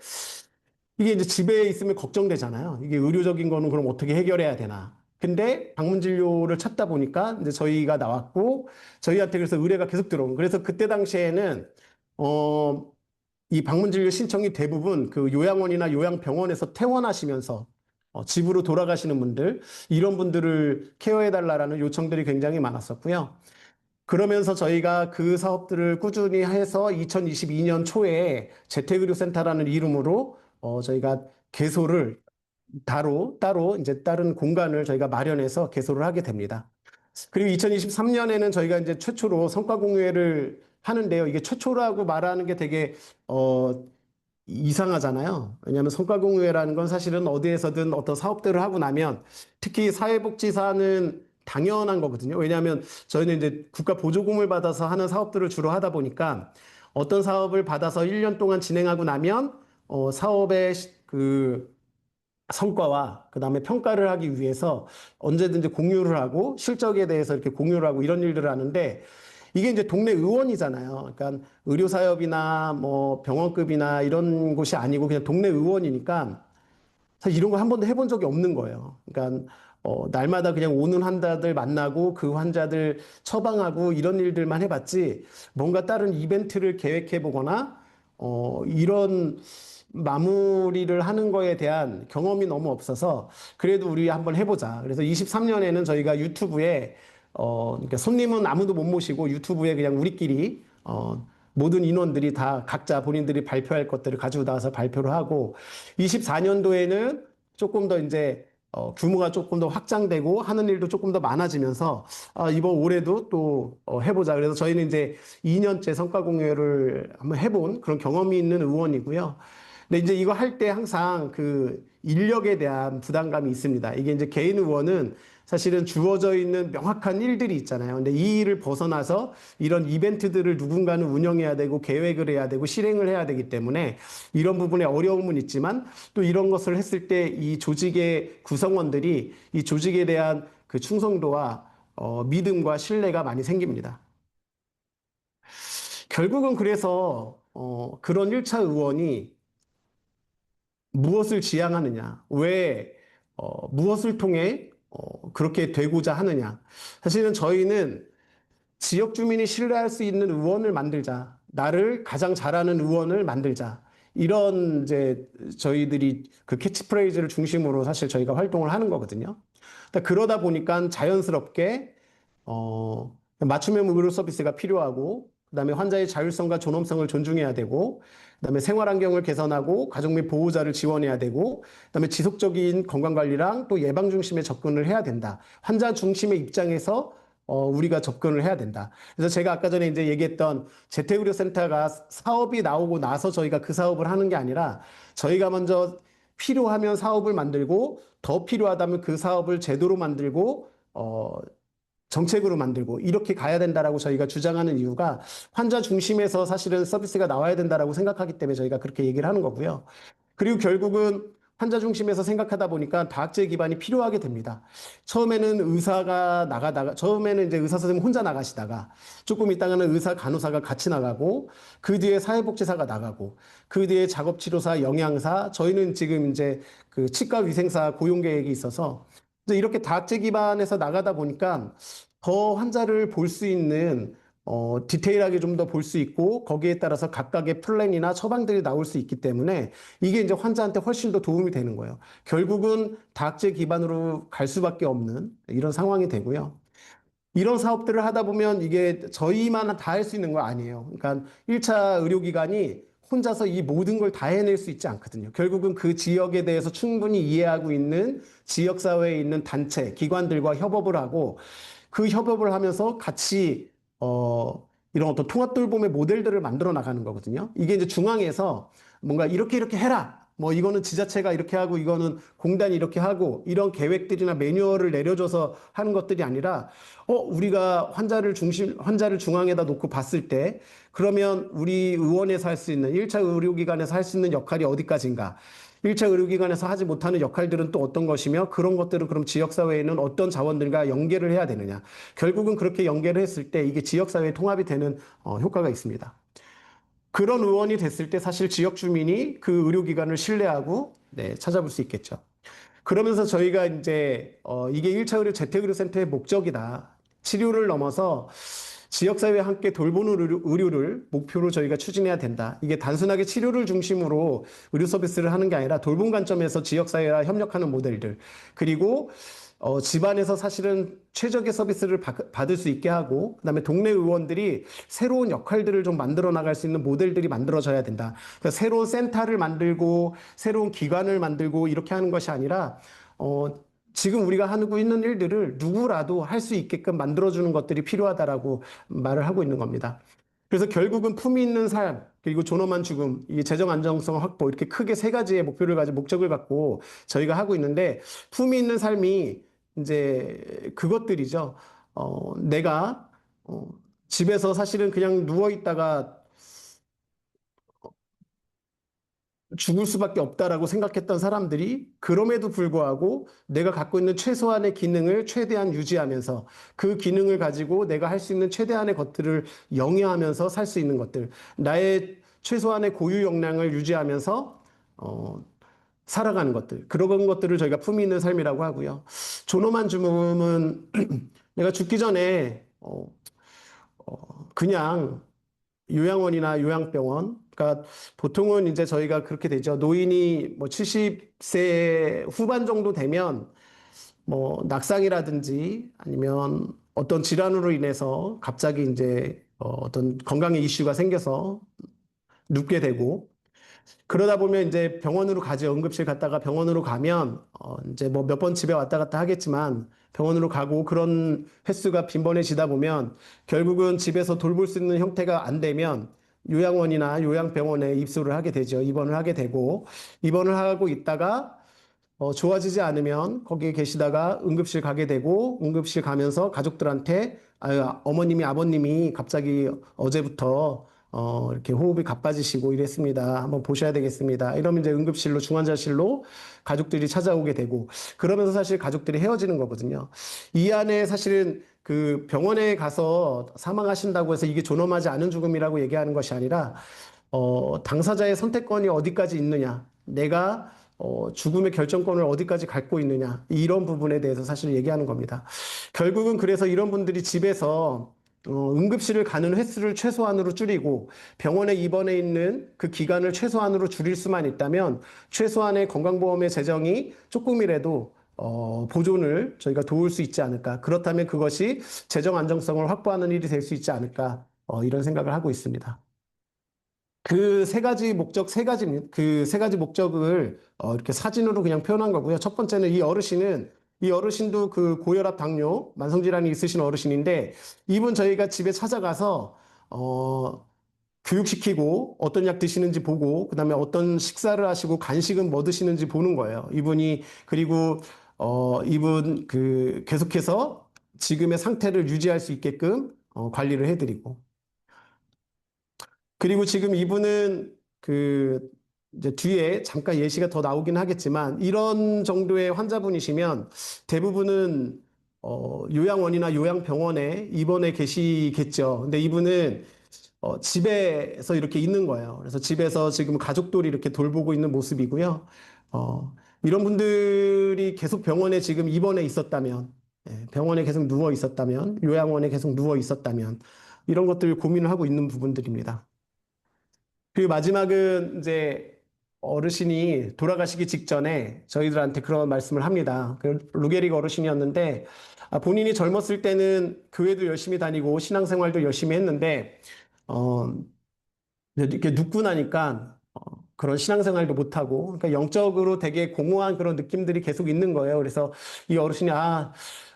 이게 이제 집에 있으면 걱정되잖아요. 이게 의료적인 거는 그럼 어떻게 해결해야 되나. 근데 방문진료를 찾다 보니까 이제 저희가 나왔고, 저희한테 그래서 의뢰가 계속 들어온. 그래서 그때 당시에는, 이 방문진료 신청이 대부분 그 요양원이나 요양병원에서 퇴원하시면서 집으로 돌아가시는 분들, 이런 분들을 케어해달라는 요청들이 굉장히 많았었고요. 그러면서 저희가 그 사업들을 꾸준히 해서 2022년 초에 재택의료센터라는 이름으로 저희가 개소를 따로 이제 다른 공간을 저희가 마련해서 개소를 하게 됩니다. 그리고 2023년에는 저희가 이제 최초로 성과공유회를 하는데요. 이게 최초라고 말하는 게 되게 이상하잖아요. 왜냐하면 성과공유회라는 건 사실은 어디에서든 어떤 사업들을 하고 나면, 특히 사회복지사는 당연한 거거든요. 왜냐하면 저희는 이제 국가 보조금을 받아서 하는 사업들을 주로 하다 보니까, 어떤 사업을 받아서 1년 동안 진행하고 나면 사업의 그 성과와 그 다음에 평가를 하기 위해서 언제든지 공유를 하고, 실적에 대해서 이렇게 공유를 하고, 이런 일들을 하는데, 이게 이제 동네 의원이잖아요. 그러니까 의료사업이나 뭐 병원급이나 이런 곳이 아니고 그냥 동네 의원이니까 사실 이런 거 한 번도 해본 적이 없는 거예요. 그러니까 날마다 그냥 오는 환자들 만나고 그 환자들 처방하고 이런 일들만 해봤지 뭔가 다른 이벤트를 계획해 보거나 이런 마무리를 하는 거에 대한 경험이 너무 없어서 그래도 우리 한번 해보자. 그래서 23년에는 저희가 유튜브에 그러니까 손님은 아무도 못 모시고 유튜브에 그냥 우리끼리 모든 인원들이 다 각자 본인들이 발표할 것들을 가지고 나와서 발표를 하고 24년도에는 조금 더 이제 규모가 조금 더 확장되고 하는 일도 조금 더 많아지면서 이번 올해도 또 해보자. 그래서 저희는 이제 2년째 성과 공유를 한번 해본 그런 경험이 있는 의원이고요. 근데 이제 이거 할 때 항상 그 인력에 대한 부담감이 있습니다. 이게 이제 개인 의원은 사실은 주어져 있는 명확한 일들이 있잖아요. 근데 이 일을 벗어나서 이런 이벤트들을 누군가는 운영해야 되고 계획을 해야 되고 실행을 해야 되기 때문에 이런 부분에 어려움은 있지만 또 이런 것을 했을 때 이 조직의 구성원들이 이 조직에 대한 그 충성도와 믿음과 신뢰가 많이 생깁니다. 결국은 그래서 그런 1차 의원이 무엇을 지향하느냐, 왜 무엇을 통해 그렇게 되고자 하느냐. 사실은 저희는 지역 주민이 신뢰할 수 있는 의원을 만들자. 나를 가장 잘하는 의원을 만들자. 이런 이제 저희들이 그 캐치프레이즈를 중심으로 사실 저희가 활동을 하는 거거든요. 그러다 보니까 자연스럽게 맞춤형 의료 서비스가 필요하고 그다음에 환자의 자율성과 존엄성을 존중해야 되고 그다음에 생활 환경을 개선하고 가족 및 보호자를 지원해야 되고 그다음에 지속적인 건강 관리랑 또 예방 중심의 접근을 해야 된다. 환자 중심의 입장에서 우리가 접근을 해야 된다. 그래서 제가 아까 전에 이제 얘기했던 재택의료센터가 사업이 나오고 나서 저희가 그 사업을 하는 게 아니라 저희가 먼저 필요하면 사업을 만들고 더 필요하다면 그 사업을 제도로 만들고 정책으로 만들고 이렇게 가야 된다라고 저희가 주장하는 이유가 환자 중심에서 사실은 서비스가 나와야 된다라고 생각하기 때문에 저희가 그렇게 얘기를 하는 거고요. 그리고 결국은 환자 중심에서 생각하다 보니까 다학제 기반이 필요하게 됩니다. 처음에는 의사가 나가다가 처음에는 이제 의사 선생님 혼자 나가시다가 조금 있다가는 의사 간호사가 같이 나가고 그 뒤에 사회복지사가 나가고 그 뒤에 작업치료사, 영양사, 저희는 지금 이제 그 치과위생사 고용 계획이 있어서 이제 이렇게 다학제 기반에서 나가다 보니까 더 환자를 볼 수 있는 디테일하게 좀 더 볼 수 있고 거기에 따라서 각각의 플랜이나 처방들이 나올 수 있기 때문에 이게 이제 환자한테 훨씬 더 도움이 되는 거예요. 결국은 다학제 기반으로 갈 수밖에 없는 이런 상황이 되고요. 이런 사업들을 하다 보면 이게 저희만 다 할 수 있는 거 아니에요. 그러니까 1차 의료기관이 혼자서 이 모든 걸 다 해낼 수 있지 않거든요. 결국은 그 지역에 대해서 충분히 이해하고 있는 지역사회에 있는 단체, 기관들과 협업을 하고 그 협업을 하면서 같이 이런 어떤 통합 돌봄의 모델들을 만들어 나가는 거거든요. 이게 이제 중앙에서 뭔가 이렇게 해라. 뭐 이거는 지자체가 이렇게 하고 이거는 공단이 이렇게 하고 이런 계획들이나 매뉴얼을 내려줘서 하는 것들이 아니라 우리가 환자를 중앙에다 놓고 봤을 때 그러면 우리 의원에서 할 수 있는 1차 의료기관에서 할 수 있는 역할이 어디까지인가? 1차 의료기관에서 하지 못하는 역할들은 또 어떤 것이며 그런 것들은 그럼 지역사회에는 어떤 자원들과 연계를 해야 되느냐. 결국은 그렇게 연계를 했을 때 이게 지역사회의 통합이 되는 효과가 있습니다. 그런 의원이 됐을 때 사실 지역 주민이 그 의료기관을 신뢰하고 찾아볼 수 있겠죠. 그러면서 저희가 이제 이게 1차 의료 재택의료센터의 목적이다. 치료를 넘어서 지역사회와 함께 돌보는 의료를 목표로 저희가 추진해야 된다. 이게 단순하게 치료를 중심으로 의료 서비스를 하는 게 아니라 돌봄 관점에서 지역사회와 협력하는 모델들 그리고 집안에서 사실은 최적의 서비스를 받을 수 있게 하고 그다음에 동네 의원들이 새로운 역할들을 좀 만들어 나갈 수 있는 모델들이 만들어져야 된다. 그래서 새로운 센터를 만들고 새로운 기관을 만들고 이렇게 하는 것이 아니라 지금 우리가 하고 있는 일들을 누구라도 할 수 있게끔 만들어주는 것들이 필요하다라고 말을 하고 있는 겁니다. 그래서 결국은 품위 있는 삶, 그리고 존엄한 죽음, 이 재정 안정성 확보 이렇게 크게 세 가지의 목적을 갖고 저희가 하고 있는데 품위 있는 삶이 이제 그것들이죠. 내가 집에서 사실은 그냥 누워 있다가 죽을 수밖에 없다라고 생각했던 사람들이 그럼에도 불구하고 내가 갖고 있는 최소한의 기능을 최대한 유지하면서 그 기능을 가지고 내가 할 수 있는 최대한의 것들을 영위하면서 살 수 있는 것들, 나의 최소한의 고유 역량을 유지하면서 살아가는 것들, 그런 것들을 저희가 품위 있는 삶이라고 하고요. 존엄한 죽음은 내가 죽기 전에 그냥 요양원이나 요양병원, 그러니까 보통은 이제 저희가 그렇게 되죠. 노인이 뭐 70세 후반 정도 되면 뭐 낙상이라든지 아니면 어떤 질환으로 인해서 갑자기 이제 어떤 건강의 이슈가 생겨서 눕게 되고, 그러다 보면 이제 병원으로 가죠. 응급실 갔다가 병원으로 가면 이제 뭐 몇 번 집에 왔다 갔다 하겠지만 병원으로 가고, 그런 횟수가 빈번해지다 보면 결국은 집에서 돌볼 수 있는 형태가 안 되면 요양원이나 요양병원에 입소를 하게 되죠. 입원을 하게 되고, 입원을 하고 있다가 좋아지지 않으면 거기에 계시다가 응급실 가게 되고, 응급실 가면서 가족들한테 어머님이 아버님이 갑자기 어제부터 이렇게 호흡이 가빠지시고 이랬습니다. 한번 보셔야 되겠습니다. 이러면 이제 응급실로, 중환자실로 가족들이 찾아오게 되고, 그러면서 사실 가족들이 헤어지는 거거든요. 이 안에 사실은 그 병원에 가서 사망하신다고 해서 이게 존엄하지 않은 죽음이라고 얘기하는 것이 아니라 당사자의 선택권이 어디까지 있느냐, 내가 죽음의 결정권을 어디까지 갖고 있느냐, 이런 부분에 대해서 사실 얘기하는 겁니다. 결국은 그래서 이런 분들이 집에서 응급실을 가는 횟수를 최소한으로 줄이고 병원에 입원해 있는 그 기간을 최소한으로 줄일 수만 있다면 최소한의 건강보험의 재정이 조금이라도 보존을 저희가 도울 수 있지 않을까. 그렇다면 그것이 재정 안정성을 확보하는 일이 될 수 있지 않을까. 이런 생각을 하고 있습니다. 그 세 가지 목적을 이렇게 사진으로 그냥 표현한 거고요. 첫 번째는 이 어르신도 그 고혈압, 당뇨, 만성질환이 있으신 어르신인데, 이분 저희가 집에 찾아가서 교육시키고 어떤 약 드시는지 보고, 그다음에 어떤 식사를 하시고 간식은 뭐 드시는지 보는 거예요. 이분이. 그리고 이분 계속해서 지금의 상태를 유지할 수 있게끔 관리를 해드리고, 그리고 지금 이분은 이제 뒤에 잠깐 예시가 더 나오긴 하겠지만, 이런 정도의 환자분이시면 대부분은 요양원이나 요양병원에 입원해 계시겠죠. 근데 이분은 집에서 이렇게 있는 거예요. 그래서 집에서 지금 가족들이 이렇게 돌보고 있는 모습이고요. 이런 분들이 계속 병원에 지금 입원해 있었다면, 병원에 계속 누워 있었다면, 요양원에 계속 누워 있었다면, 이런 것들 고민을 하고 있는 부분들입니다. 그리고 마지막은 이제 어르신이 돌아가시기 직전에 저희들한테 그런 말씀을 합니다. 루게릭 어르신이었는데, 본인이 젊었을 때는 교회도 열심히 다니고 신앙생활도 열심히 했는데 이렇게 눕고 나니까 그런 신앙생활도 못하고, 그러니까 영적으로 되게 공허한 그런 느낌들이 계속 있는 거예요. 그래서 이 어르신이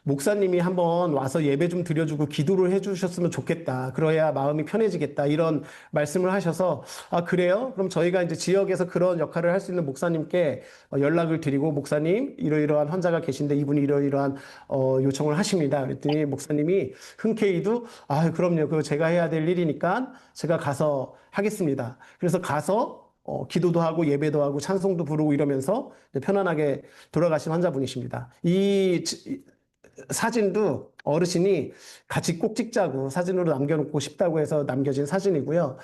목사님이 한번 와서 예배 좀 드려주고 기도를 해주셨으면 좋겠다. 그래야 마음이 편해지겠다. 이런 말씀을 하셔서, 그래요? 그럼 저희가 이제 지역에서 그런 역할을 할 수 있는 목사님께 연락을 드리고, 목사님, 이러이러한 환자가 계신데 이분이 이러이러한 요청을 하십니다. 그랬더니 목사님이 흔쾌히도, 그럼요. 그거 제가 해야 될 일이니까 제가 가서 하겠습니다. 그래서 가서 기도도 하고 예배도 하고 찬송도 부르고 이러면서 편안하게 돌아가신 환자분이십니다. 이 사진도 어르신이 같이 꼭 찍자고 사진으로 남겨놓고 싶다고 해서 남겨진 사진이고요.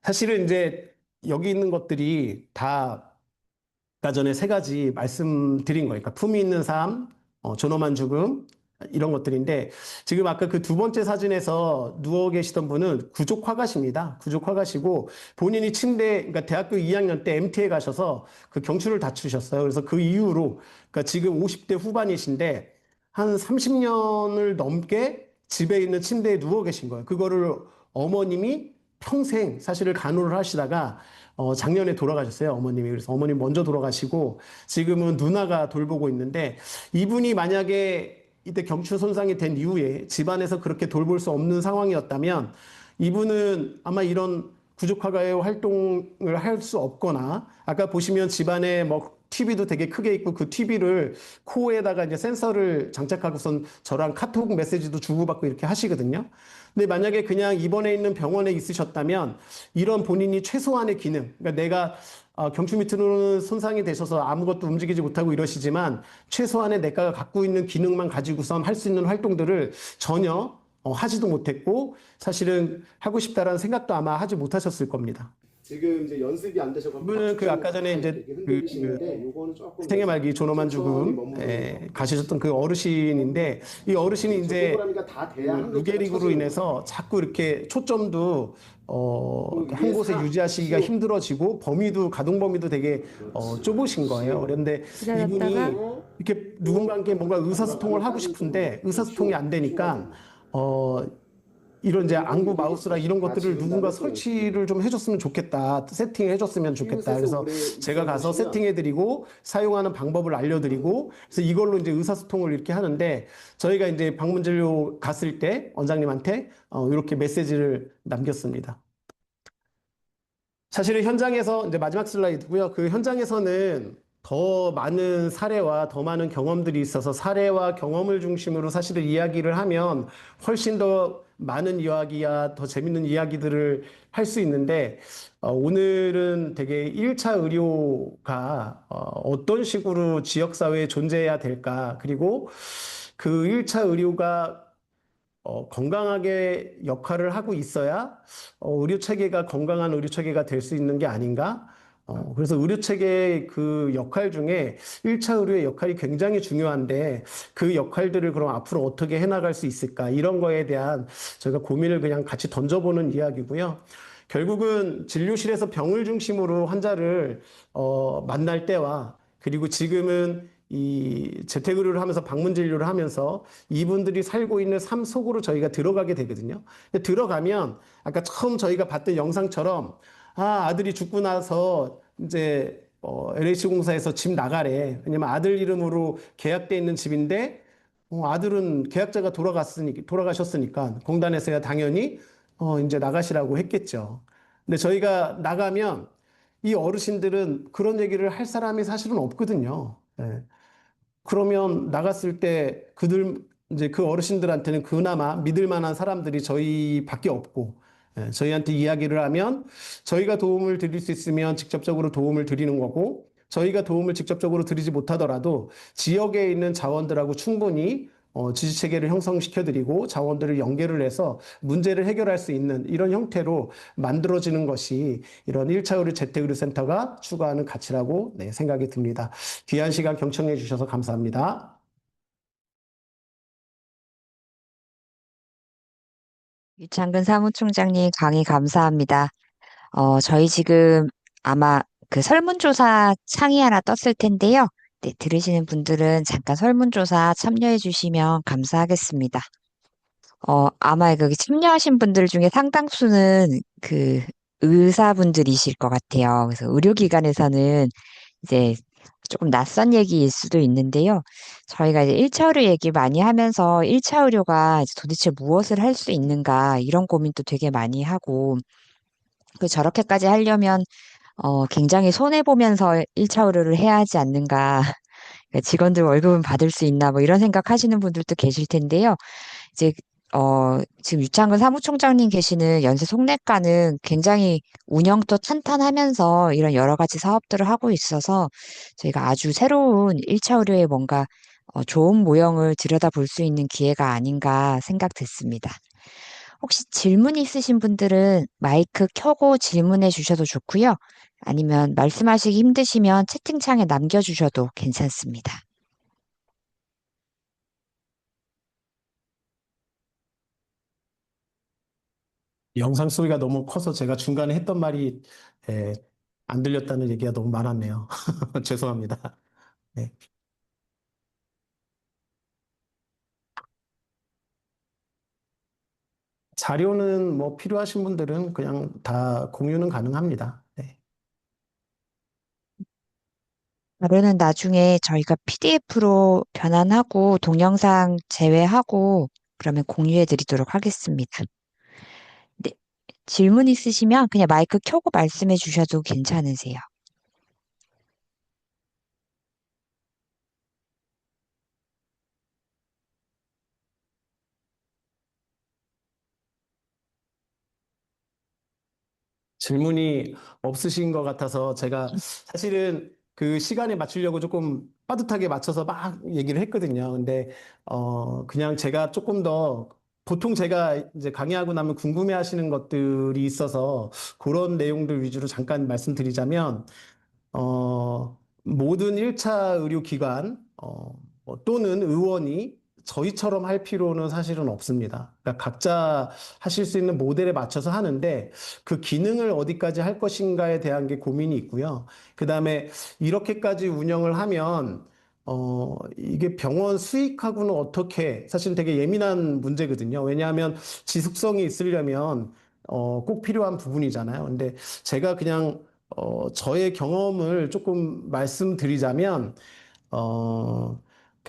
사실은 이제 여기 있는 것들이 다 아까 전에 세 가지 말씀드린 거예요. 그러니까 품위 있는 삶, 존엄한 죽음, 이런 것들인데, 지금 아까 그 두 번째 사진에서 누워 계시던 분은 구족화가십니다. 구족화가시고 본인이 그러니까 대학교 2학년 때 MT에 가셔서 그 경추를 다치셨어요. 그래서 그 이후로, 그러니까 지금 50대 후반이신데 한 30년을 넘게 집에 있는 침대에 누워 계신 거예요. 그거를 어머님이 평생 사실을 간호를 하시다가 작년에 돌아가셨어요, 어머님이. 그래서 어머님 먼저 돌아가시고 지금은 누나가 돌보고 있는데, 이분이 만약에 이때 경추 손상이 된 이후에 집안에서 그렇게 돌볼 수 없는 상황이었다면 이분은 아마 이런 구족화가의 활동을 할 수 없거나, 아까 보시면 집안에 뭐 TV도 되게 크게 있고 그 TV를 코에다가 이제 센서를 장착하고선 저랑 카톡 메시지도 주고받고 이렇게 하시거든요. 근데 만약에 그냥 입원해 있는 병원에 있으셨다면 이런 본인이 최소한의 기능, 그러니까 내가 경추 밑으로는 손상이 되셔서 아무것도 움직이지 못하고 이러시지만 최소한의 내가 갖고 있는 기능만 가지고선 할 수 있는 활동들을 전혀 하지도 못했고 사실은 하고 싶다라는 생각도 아마 하지 못하셨을 겁니다. 지금 이제 연습이 안 되셔서 이분은 그 아까 전에 이제 생애 말기 존엄한 죽음 가시셨던 그 어르신인데 이 어르신이 이제 루게릭으로 인해서 자꾸 이렇게 초점도 한 곳에 유지하시기가 힘들어지고 범위도 가동 범위도 되게 좁으신 거예요. 그런데 이분이 이렇게 누군가께 뭔가 의사소통을 하고 싶은데 의사소통이 안 되니까 이런 이제 안구 마우스라 이런 것들을 누군가 설치를 좀 해줬으면 좋겠다. 세팅을 해줬으면 좋겠다. 그래서 제가 가서 세팅해드리고 사용하는 방법을 알려드리고 그래서 이걸로 이제 의사소통을 이렇게 하는데 저희가 이제 방문진료 갔을 때 원장님한테 이렇게 메시지를 남겼습니다. 사실은 현장에서 이제 마지막 슬라이드고요. 그 현장에서는 더 많은 사례와 더 많은 경험들이 있어서 사례와 경험을 중심으로 사실은 이야기를 하면 훨씬 더 많은 이야기야 더 재밌는 이야기들을 할 수 있는데 오늘은 되게 1차 의료가 어떤 식으로 지역사회에 존재해야 될까 그리고 그 1차 의료가 건강하게 역할을 하고 있어야 의료체계가 건강한 의료체계가 될 수 있는 게 아닌가? 그래서 의료체계의 그 역할 중에 1차 의료의 역할이 굉장히 중요한데 그 역할들을 그럼 앞으로 어떻게 해나갈 수 있을까? 이런 거에 대한 저희가 고민을 그냥 같이 던져보는 이야기고요. 결국은 진료실에서 병을 중심으로 환자를 만날 때와 그리고 지금은 이 재택의료를 하면서 방문진료를 하면서 이분들이 살고 있는 삶 속으로 저희가 들어가게 되거든요. 들어가면 아까 처음 저희가 봤던 영상처럼 아들이 죽고 나서 이제 LH공사에서 집 나가래. 왜냐면 아들 이름으로 계약돼 있는 집인데 아들은 계약자가 돌아가셨으니까 공단에서야 당연히 이제 나가시라고 했겠죠. 근데 저희가 나가면 이 어르신들은 그런 얘기를 할 사람이 사실은 없거든요. 예. 그러면 나갔을 때 이제 그 어르신들한테는 그나마 믿을 만한 사람들이 저희밖에 없고, 저희한테 이야기를 하면 저희가 도움을 드릴 수 있으면 직접적으로 도움을 드리는 거고, 저희가 도움을 직접적으로 드리지 못하더라도 지역에 있는 자원들하고 충분히 지지 체계를 형성시켜드리고 자원들을 연계를 해서 문제를 해결할 수 있는 이런 형태로 만들어지는 것이 이런 1차 의료 재택의료센터가 추구하는 가치라고 생각이 듭니다. 귀한 시간 경청해 주셔서 감사합니다. 유창근 사무총장님 강의 감사합니다. 저희 지금 아마 그 설문조사 창이 하나 떴을 텐데요. 네, 들으시는 분들은 잠깐 설문조사 참여해 주시면 감사하겠습니다. 아마 거기 참여하신 분들 중에 상당수는 그 의사분들이실 것 같아요. 그래서 의료기관에서는 이제 조금 낯선 얘기일 수도 있는데요. 저희가 이제 1차 의료 얘기 많이 하면서 1차 의료가 이제 도대체 무엇을 할 수 있는가 이런 고민도 되게 많이 하고 저렇게까지 하려면 굉장히 손해보면서 1차 의료를 해야 하지 않는가. 직원들 월급은 받을 수 있나 뭐 이런 생각하시는 분들도 계실 텐데요. 이제 지금 유창근 사무총장님 계시는 연세 속내과는 굉장히 운영도 탄탄하면서 이런 여러 가지 사업들을 하고 있어서 저희가 아주 새로운 1차 의료의 뭔가 좋은 모형을 들여다볼 수 있는 기회가 아닌가 생각됐습니다. 혹시 질문 있으신 분들은 마이크 켜고 질문해 주셔도 좋고요. 아니면 말씀하시기 힘드시면 채팅창에 남겨주셔도 괜찮습니다. 영상 소리가 너무 커서 제가 중간에 했던 말이 안 들렸다는 얘기가 너무 많았네요. 죄송합니다. 네. 자료는 뭐 필요하신 분들은 그냥 다 공유는 가능합니다. 네. 자료는 나중에 저희가 PDF로 변환하고 동영상 제외하고 그러면 공유해 드리도록 하겠습니다. 네. 질문 있으시면 그냥 마이크 켜고 말씀해 주셔도 괜찮으세요. 질문이 없으신 것 같아서 제가 사실은 그 시간에 맞추려고 조금 빠듯하게 맞춰서 막 얘기를 했거든요. 근데 그냥 제가 조금 더 보통 제가 이제 강의하고 나면 궁금해 하시는 것들이 있어서 그런 내용들 위주로 잠깐 말씀드리자면, 모든 1차 의료기관, 또는 의원이 저희처럼 할 필요는 사실은 없습니다. 그러니까 각자 하실 수 있는 모델에 맞춰서 하는데 그 기능을 어디까지 할 것인가에 대한 게 고민이 있고요. 그 다음에 이렇게까지 운영을 하면 이게 병원 수익하고는 어떻게, 사실 되게 예민한 문제거든요. 왜냐하면 지속성이 있으려면, 꼭 필요한 부분이잖아요. 근데 제가 그냥, 저의 경험을 조금 말씀드리자면,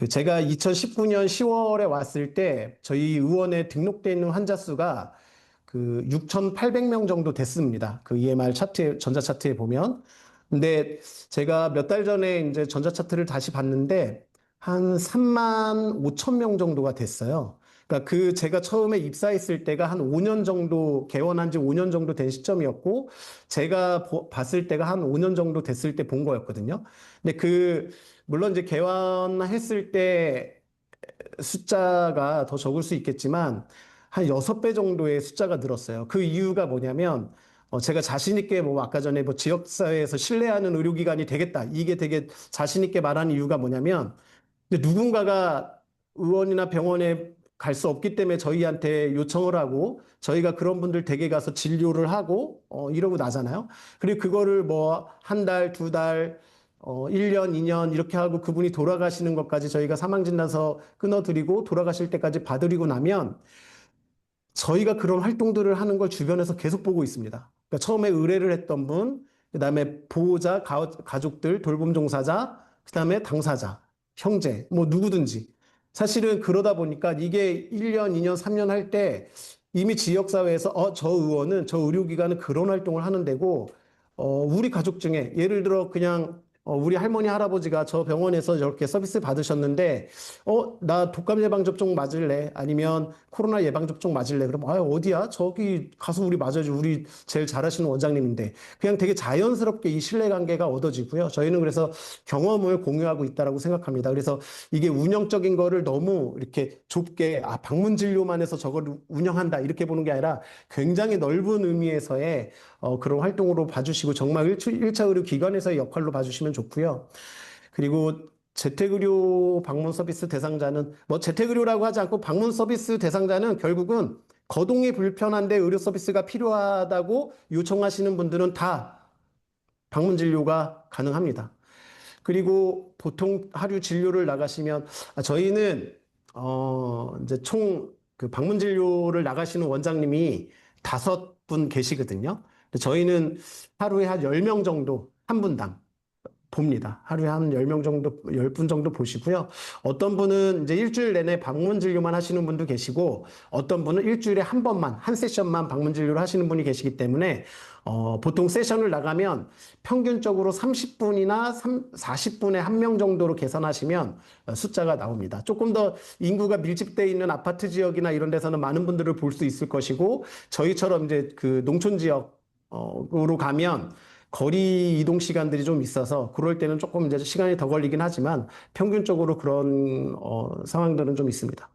제가 2019년 10월에 왔을 때 저희 의원에 등록돼 있는 환자 수가 그 6,800명 정도 됐습니다. 그 EMR 차트에, 전자차트에 보면. 근데 제가 몇 달 전에 이제 전자차트를 다시 봤는데 한 3만 5천 명 정도가 됐어요. 그러니까 제가 처음에 입사했을 때가 한 5년 정도, 개원한 지 5년 정도 된 시점이었고, 제가 봤을 때가 한 5년 정도 됐을 때 본 거였거든요. 근데 물론 이제 개원했을 때 숫자가 더 적을 수 있겠지만, 한 6배 정도의 숫자가 늘었어요. 그 이유가 뭐냐면, 제가 자신있게 아까 전에 지역사회에서 신뢰하는 의료기관이 되겠다. 이게 되게 자신있게 말하는 이유가 뭐냐면, 누군가가 의원이나 병원에 갈 수 없기 때문에 저희한테 요청을 하고 저희가 그런 분들 댁에 가서 진료를 하고 이러고 나잖아요. 그리고 그거를 한 달, 두 달, 1년, 2년 이렇게 하고 그분이 돌아가시는 것까지 저희가 사망진단서 끊어드리고 돌아가실 때까지 봐드리고 나면 저희가 그런 활동들을 하는 걸 주변에서 계속 보고 있습니다. 그러니까 처음에 의뢰를 했던 분, 그 다음에 보호자, 가족들, 돌봄 종사자, 그 다음에 당사자, 형제, 누구든지. 사실은 그러다 보니까 이게 1년, 2년, 3년 할 때 이미 지역사회에서 저 의원은, 저 의료기관은 그런 활동을 하는 데고, 우리 가족 중에 예를 들어 그냥 우리 할머니, 할아버지가 저 병원에서 저렇게 서비스 받으셨는데, 나 독감 예방접종 맞을래? 아니면 코로나 예방접종 맞을래? 그럼, 어디야? 저기 가서 우리 맞아야지. 우리 제일 잘하시는 원장님인데. 그냥 되게 자연스럽게 이 신뢰관계가 얻어지고요. 저희는 그래서 경험을 공유하고 있다라고 생각합니다. 그래서 이게 운영적인 거를 너무 이렇게 좁게, 방문 진료만 해서 저걸 운영한다. 이렇게 보는 게 아니라 굉장히 넓은 의미에서의 그런 활동으로 봐주시고 정말 1차 의료 기관에서의 역할로 봐주시면 좋고요. 그리고 재택의료 방문 서비스 대상자는 재택의료라고 하지 않고 방문 서비스 대상자는 결국은 거동이 불편한데 의료 서비스가 필요하다고 요청하시는 분들은 다 방문 진료가 가능합니다. 그리고 보통 하루 진료를 나가시면 저희는 이제 총 그 방문 진료를 나가시는 원장님이 5분 계시거든요. 저희는 하루에 한 10명 정도 한 분당 봅니다. 하루에 한 10명 정도, 10분 정도 보시고요. 어떤 분은 이제 일주일 내내 방문 진료만 하시는 분도 계시고, 어떤 분은 일주일에 한 번만, 한 세션만 방문 진료를 하시는 분이 계시기 때문에, 보통 세션을 나가면 평균적으로 30분이나 40분에 한 명 정도로 계산하시면 숫자가 나옵니다. 조금 더 인구가 밀집되어 있는 아파트 지역이나 이런 데서는 많은 분들을 볼 수 있을 것이고, 저희처럼 이제 그 농촌 지역으로 가면 거리 이동 시간들이 좀 있어서 그럴 때는 조금 이제 시간이 더 걸리긴 하지만 평균적으로 그런 상황들은 좀 있습니다.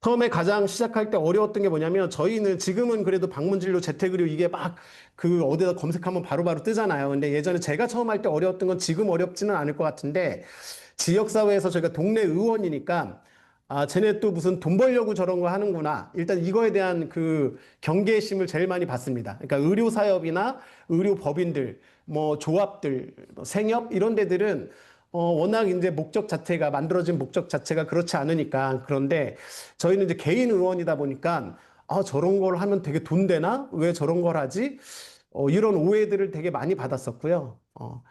처음에 가장 시작할 때 어려웠던 게 뭐냐면 저희는 지금은 그래도 방문진료, 재택의료 이게 막 어디다 검색하면 바로바로 뜨잖아요. 근데 예전에 제가 처음 할 때 어려웠던 건 지금 어렵지는 않을 것 같은데 지역사회에서 저희가 동네 의원이니까 쟤네 또 무슨 돈 벌려고 저런 거 하는구나. 일단 이거에 대한 그 경계심을 제일 많이 받습니다. 그러니까 의료사협이나 의료법인들, 조합들, 생협 이런 데들은 워낙 이제 만들어진 목적 자체가 그렇지 않으니까. 그런데 저희는 이제 개인 의원이다 보니까 저런 걸 하면 되게 돈 되나? 왜 저런 걸 하지? 이런 오해들을 되게 많이 받았었고요.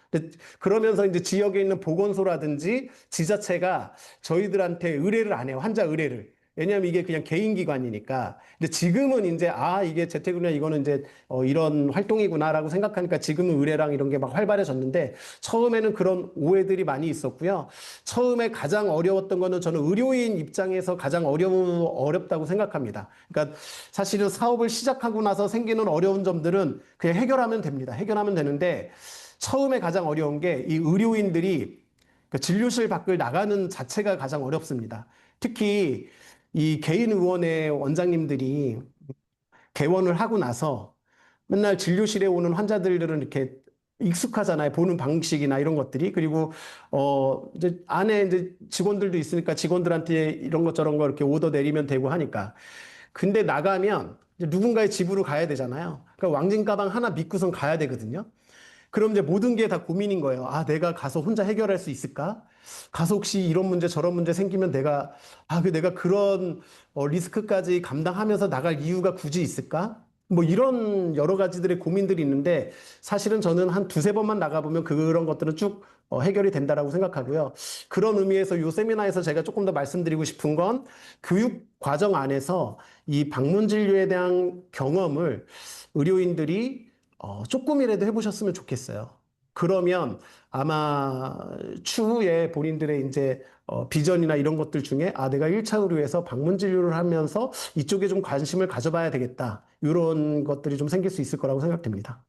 근데 그러면서 이제 지역에 있는 보건소라든지 지자체가 저희들한테 의뢰를 안 해요. 환자 의뢰를. 왜냐하면 이게 그냥 개인기관이니까. 근데 지금은 이제, 이게 재택이나 이거는 이제, 이런 활동이구나라고 생각하니까 지금은 의뢰랑 이런 게 막 활발해졌는데, 처음에는 그런 오해들이 많이 있었고요. 처음에 가장 어려웠던 거는 저는 의료인 입장에서 가장 어렵다고 생각합니다. 그러니까 사실은 사업을 시작하고 나서 생기는 어려운 점들은 그냥 해결하면 됩니다. 해결하면 되는데, 처음에 가장 어려운 게 이 의료인들이 진료실 밖을 나가는 자체가 가장 어렵습니다. 특히 이 개인 의원의 원장님들이 개원을 하고 나서 맨날 진료실에 오는 환자들은 이렇게 익숙하잖아요. 보는 방식이나 이런 것들이. 그리고, 이제 안에 이제 직원들도 있으니까 직원들한테 이런 것 저런 거 이렇게 오더 내리면 되고 하니까. 근데 나가면 이제 누군가의 집으로 가야 되잖아요. 그러니까 왕진 가방 하나 믿고선 가야 되거든요. 그럼 이제 모든 게 다 고민인 거예요. 아, 내가 가서 혼자 해결할 수 있을까? 가서 혹시 이런 문제 저런 문제 생기면 내가 그런 리스크까지 감당하면서 나갈 이유가 굳이 있을까? 뭐 이런 여러 가지들의 고민들이 있는데 사실은 저는 한 두세 번만 나가보면 그런 것들은 쭉 해결이 된다라고 생각하고요. 그런 의미에서 이 세미나에서 제가 조금 더 말씀드리고 싶은 건 교육 과정 안에서 이 방문 진료에 대한 경험을 의료인들이 조금이라도 해보셨으면 좋겠어요. 그러면 아마 추후에 본인들의 이제 비전이나 이런 것들 중에 내가 1차 의료에서 방문 진료를 하면서 이쪽에 좀 관심을 가져봐야 되겠다. 이런 것들이 좀 생길 수 있을 거라고 생각됩니다.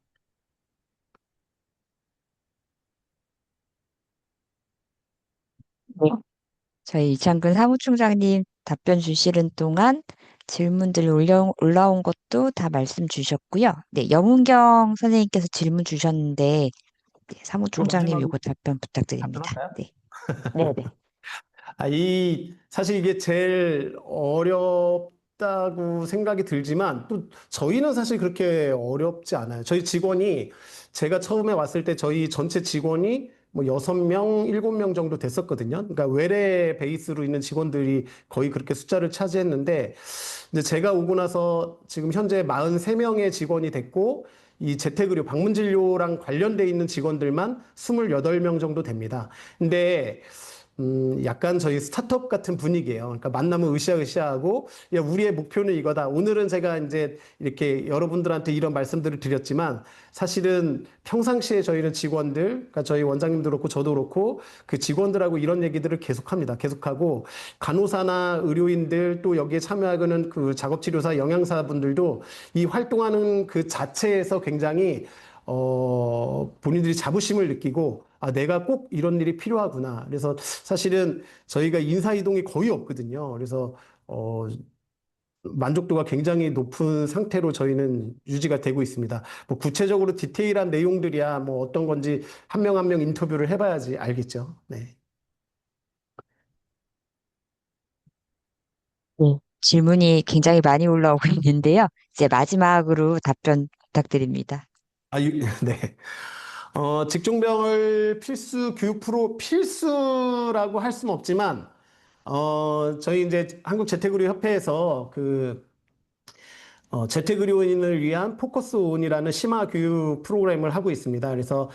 네. 저희 이창근 사무총장님 답변 주시는 동안 질문들 올라온 것도 다 말씀 주셨고요. 네, 염은경 선생님께서 질문 주셨는데 네, 이거 사무총장님 마지막으로 요거 답변 부탁드립니다. 답변할까요? 네, 네. 사실 이게 제일 어렵다고 생각이 들지만 또 저희는 사실 그렇게 어렵지 않아요. 저희 직원이 제가 처음에 왔을 때 저희 전체 직원이 뭐 6명, 7명 정도 됐었거든요. 그러니까 외래 베이스로 있는 직원들이 거의 그렇게 숫자를 차지했는데 이제 제가 오고 나서 지금 현재 43명의 직원이 됐고 이 재택의료 방문진료랑 관련돼 있는 직원들만 28명 정도 됩니다. 근데 약간 저희 스타트업 같은 분위기예요. 그러니까 만나면 으쌰으쌰하고, 야, 우리의 목표는 이거다. 오늘은 제가 이제 이렇게 여러분들한테 이런 말씀들을 드렸지만, 사실은 평상시에 저희는 직원들, 그러니까 저희 원장님도 그렇고 저도 그렇고, 그 직원들하고 이런 얘기들을 계속합니다. 계속하고, 간호사나 의료인들 또 여기에 참여하는 그 작업치료사, 영양사분들도 이 활동하는 그 자체에서 굉장히 본인들이 자부심을 느끼고, 내가 꼭 이런 일이 필요하구나. 그래서 사실은 저희가 인사이동이 거의 없거든요. 그래서, 만족도가 굉장히 높은 상태로 저희는 유지가 되고 있습니다. 뭐 구체적으로 디테일한 내용들이야 뭐 어떤 건지 한 명 한 명 인터뷰를 해봐야지 알겠죠. 네. 네. 질문이 굉장히 많이 올라오고 있는데요. 이제 마지막으로 답변 부탁드립니다. 네. 직종병을 필수라고 할 수는 없지만, 저희 이제 한국재택의료협회에서 재택의료인을 위한 포커스온이라는 심화 교육 프로그램을 하고 있습니다. 그래서,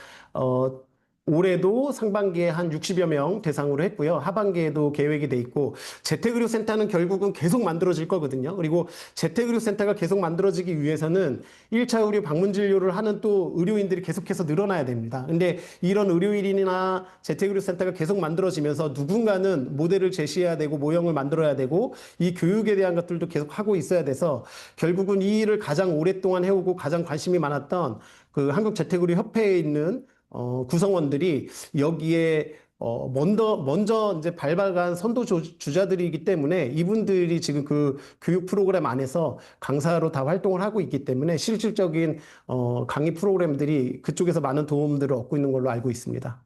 올해도 상반기에 한 60여 명 대상으로 했고요. 하반기에도 계획이 돼 있고, 재택의료센터는 결국은 계속 만들어질 거거든요. 그리고 재택의료센터가 계속 만들어지기 위해서는 1차 의료 방문 진료를 하는 또 의료인들이 계속해서 늘어나야 됩니다. 근데 이런 의료인이나 재택의료센터가 계속 만들어지면서 누군가는 모델을 제시해야 되고 모형을 만들어야 되고 이 교육에 대한 것들도 계속 하고 있어야 돼서 결국은 이 일을 가장 오랫동안 해오고 가장 관심이 많았던 그 한국재택의료협회에 있는 구성원들이 여기에 먼저 이제 밟아간 주자들이기 때문에 이분들이 지금 그 교육 프로그램 안에서 강사로 다 활동을 하고 있기 때문에 실질적인 강의 프로그램들이 그쪽에서 많은 도움들을 얻고 있는 걸로 알고 있습니다.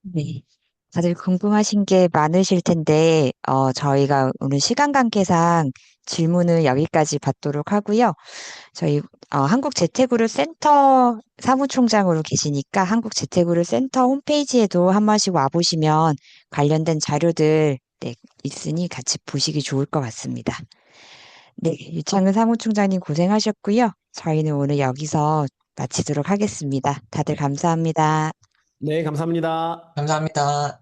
네. 다들 궁금하신 게 많으실 텐데, 저희가 오늘 시간 관계상 질문은 여기까지 받도록 하고요. 저희, 한국재택의료센터 사무총장으로 계시니까 한국재택의료센터 홈페이지에도 한 번씩 와보시면 관련된 자료들, 네, 있으니 같이 보시기 좋을 것 같습니다. 네, 유창근 사무총장님 고생하셨고요. 저희는 오늘 여기서 마치도록 하겠습니다. 다들 감사합니다. 네, 감사합니다. 감사합니다.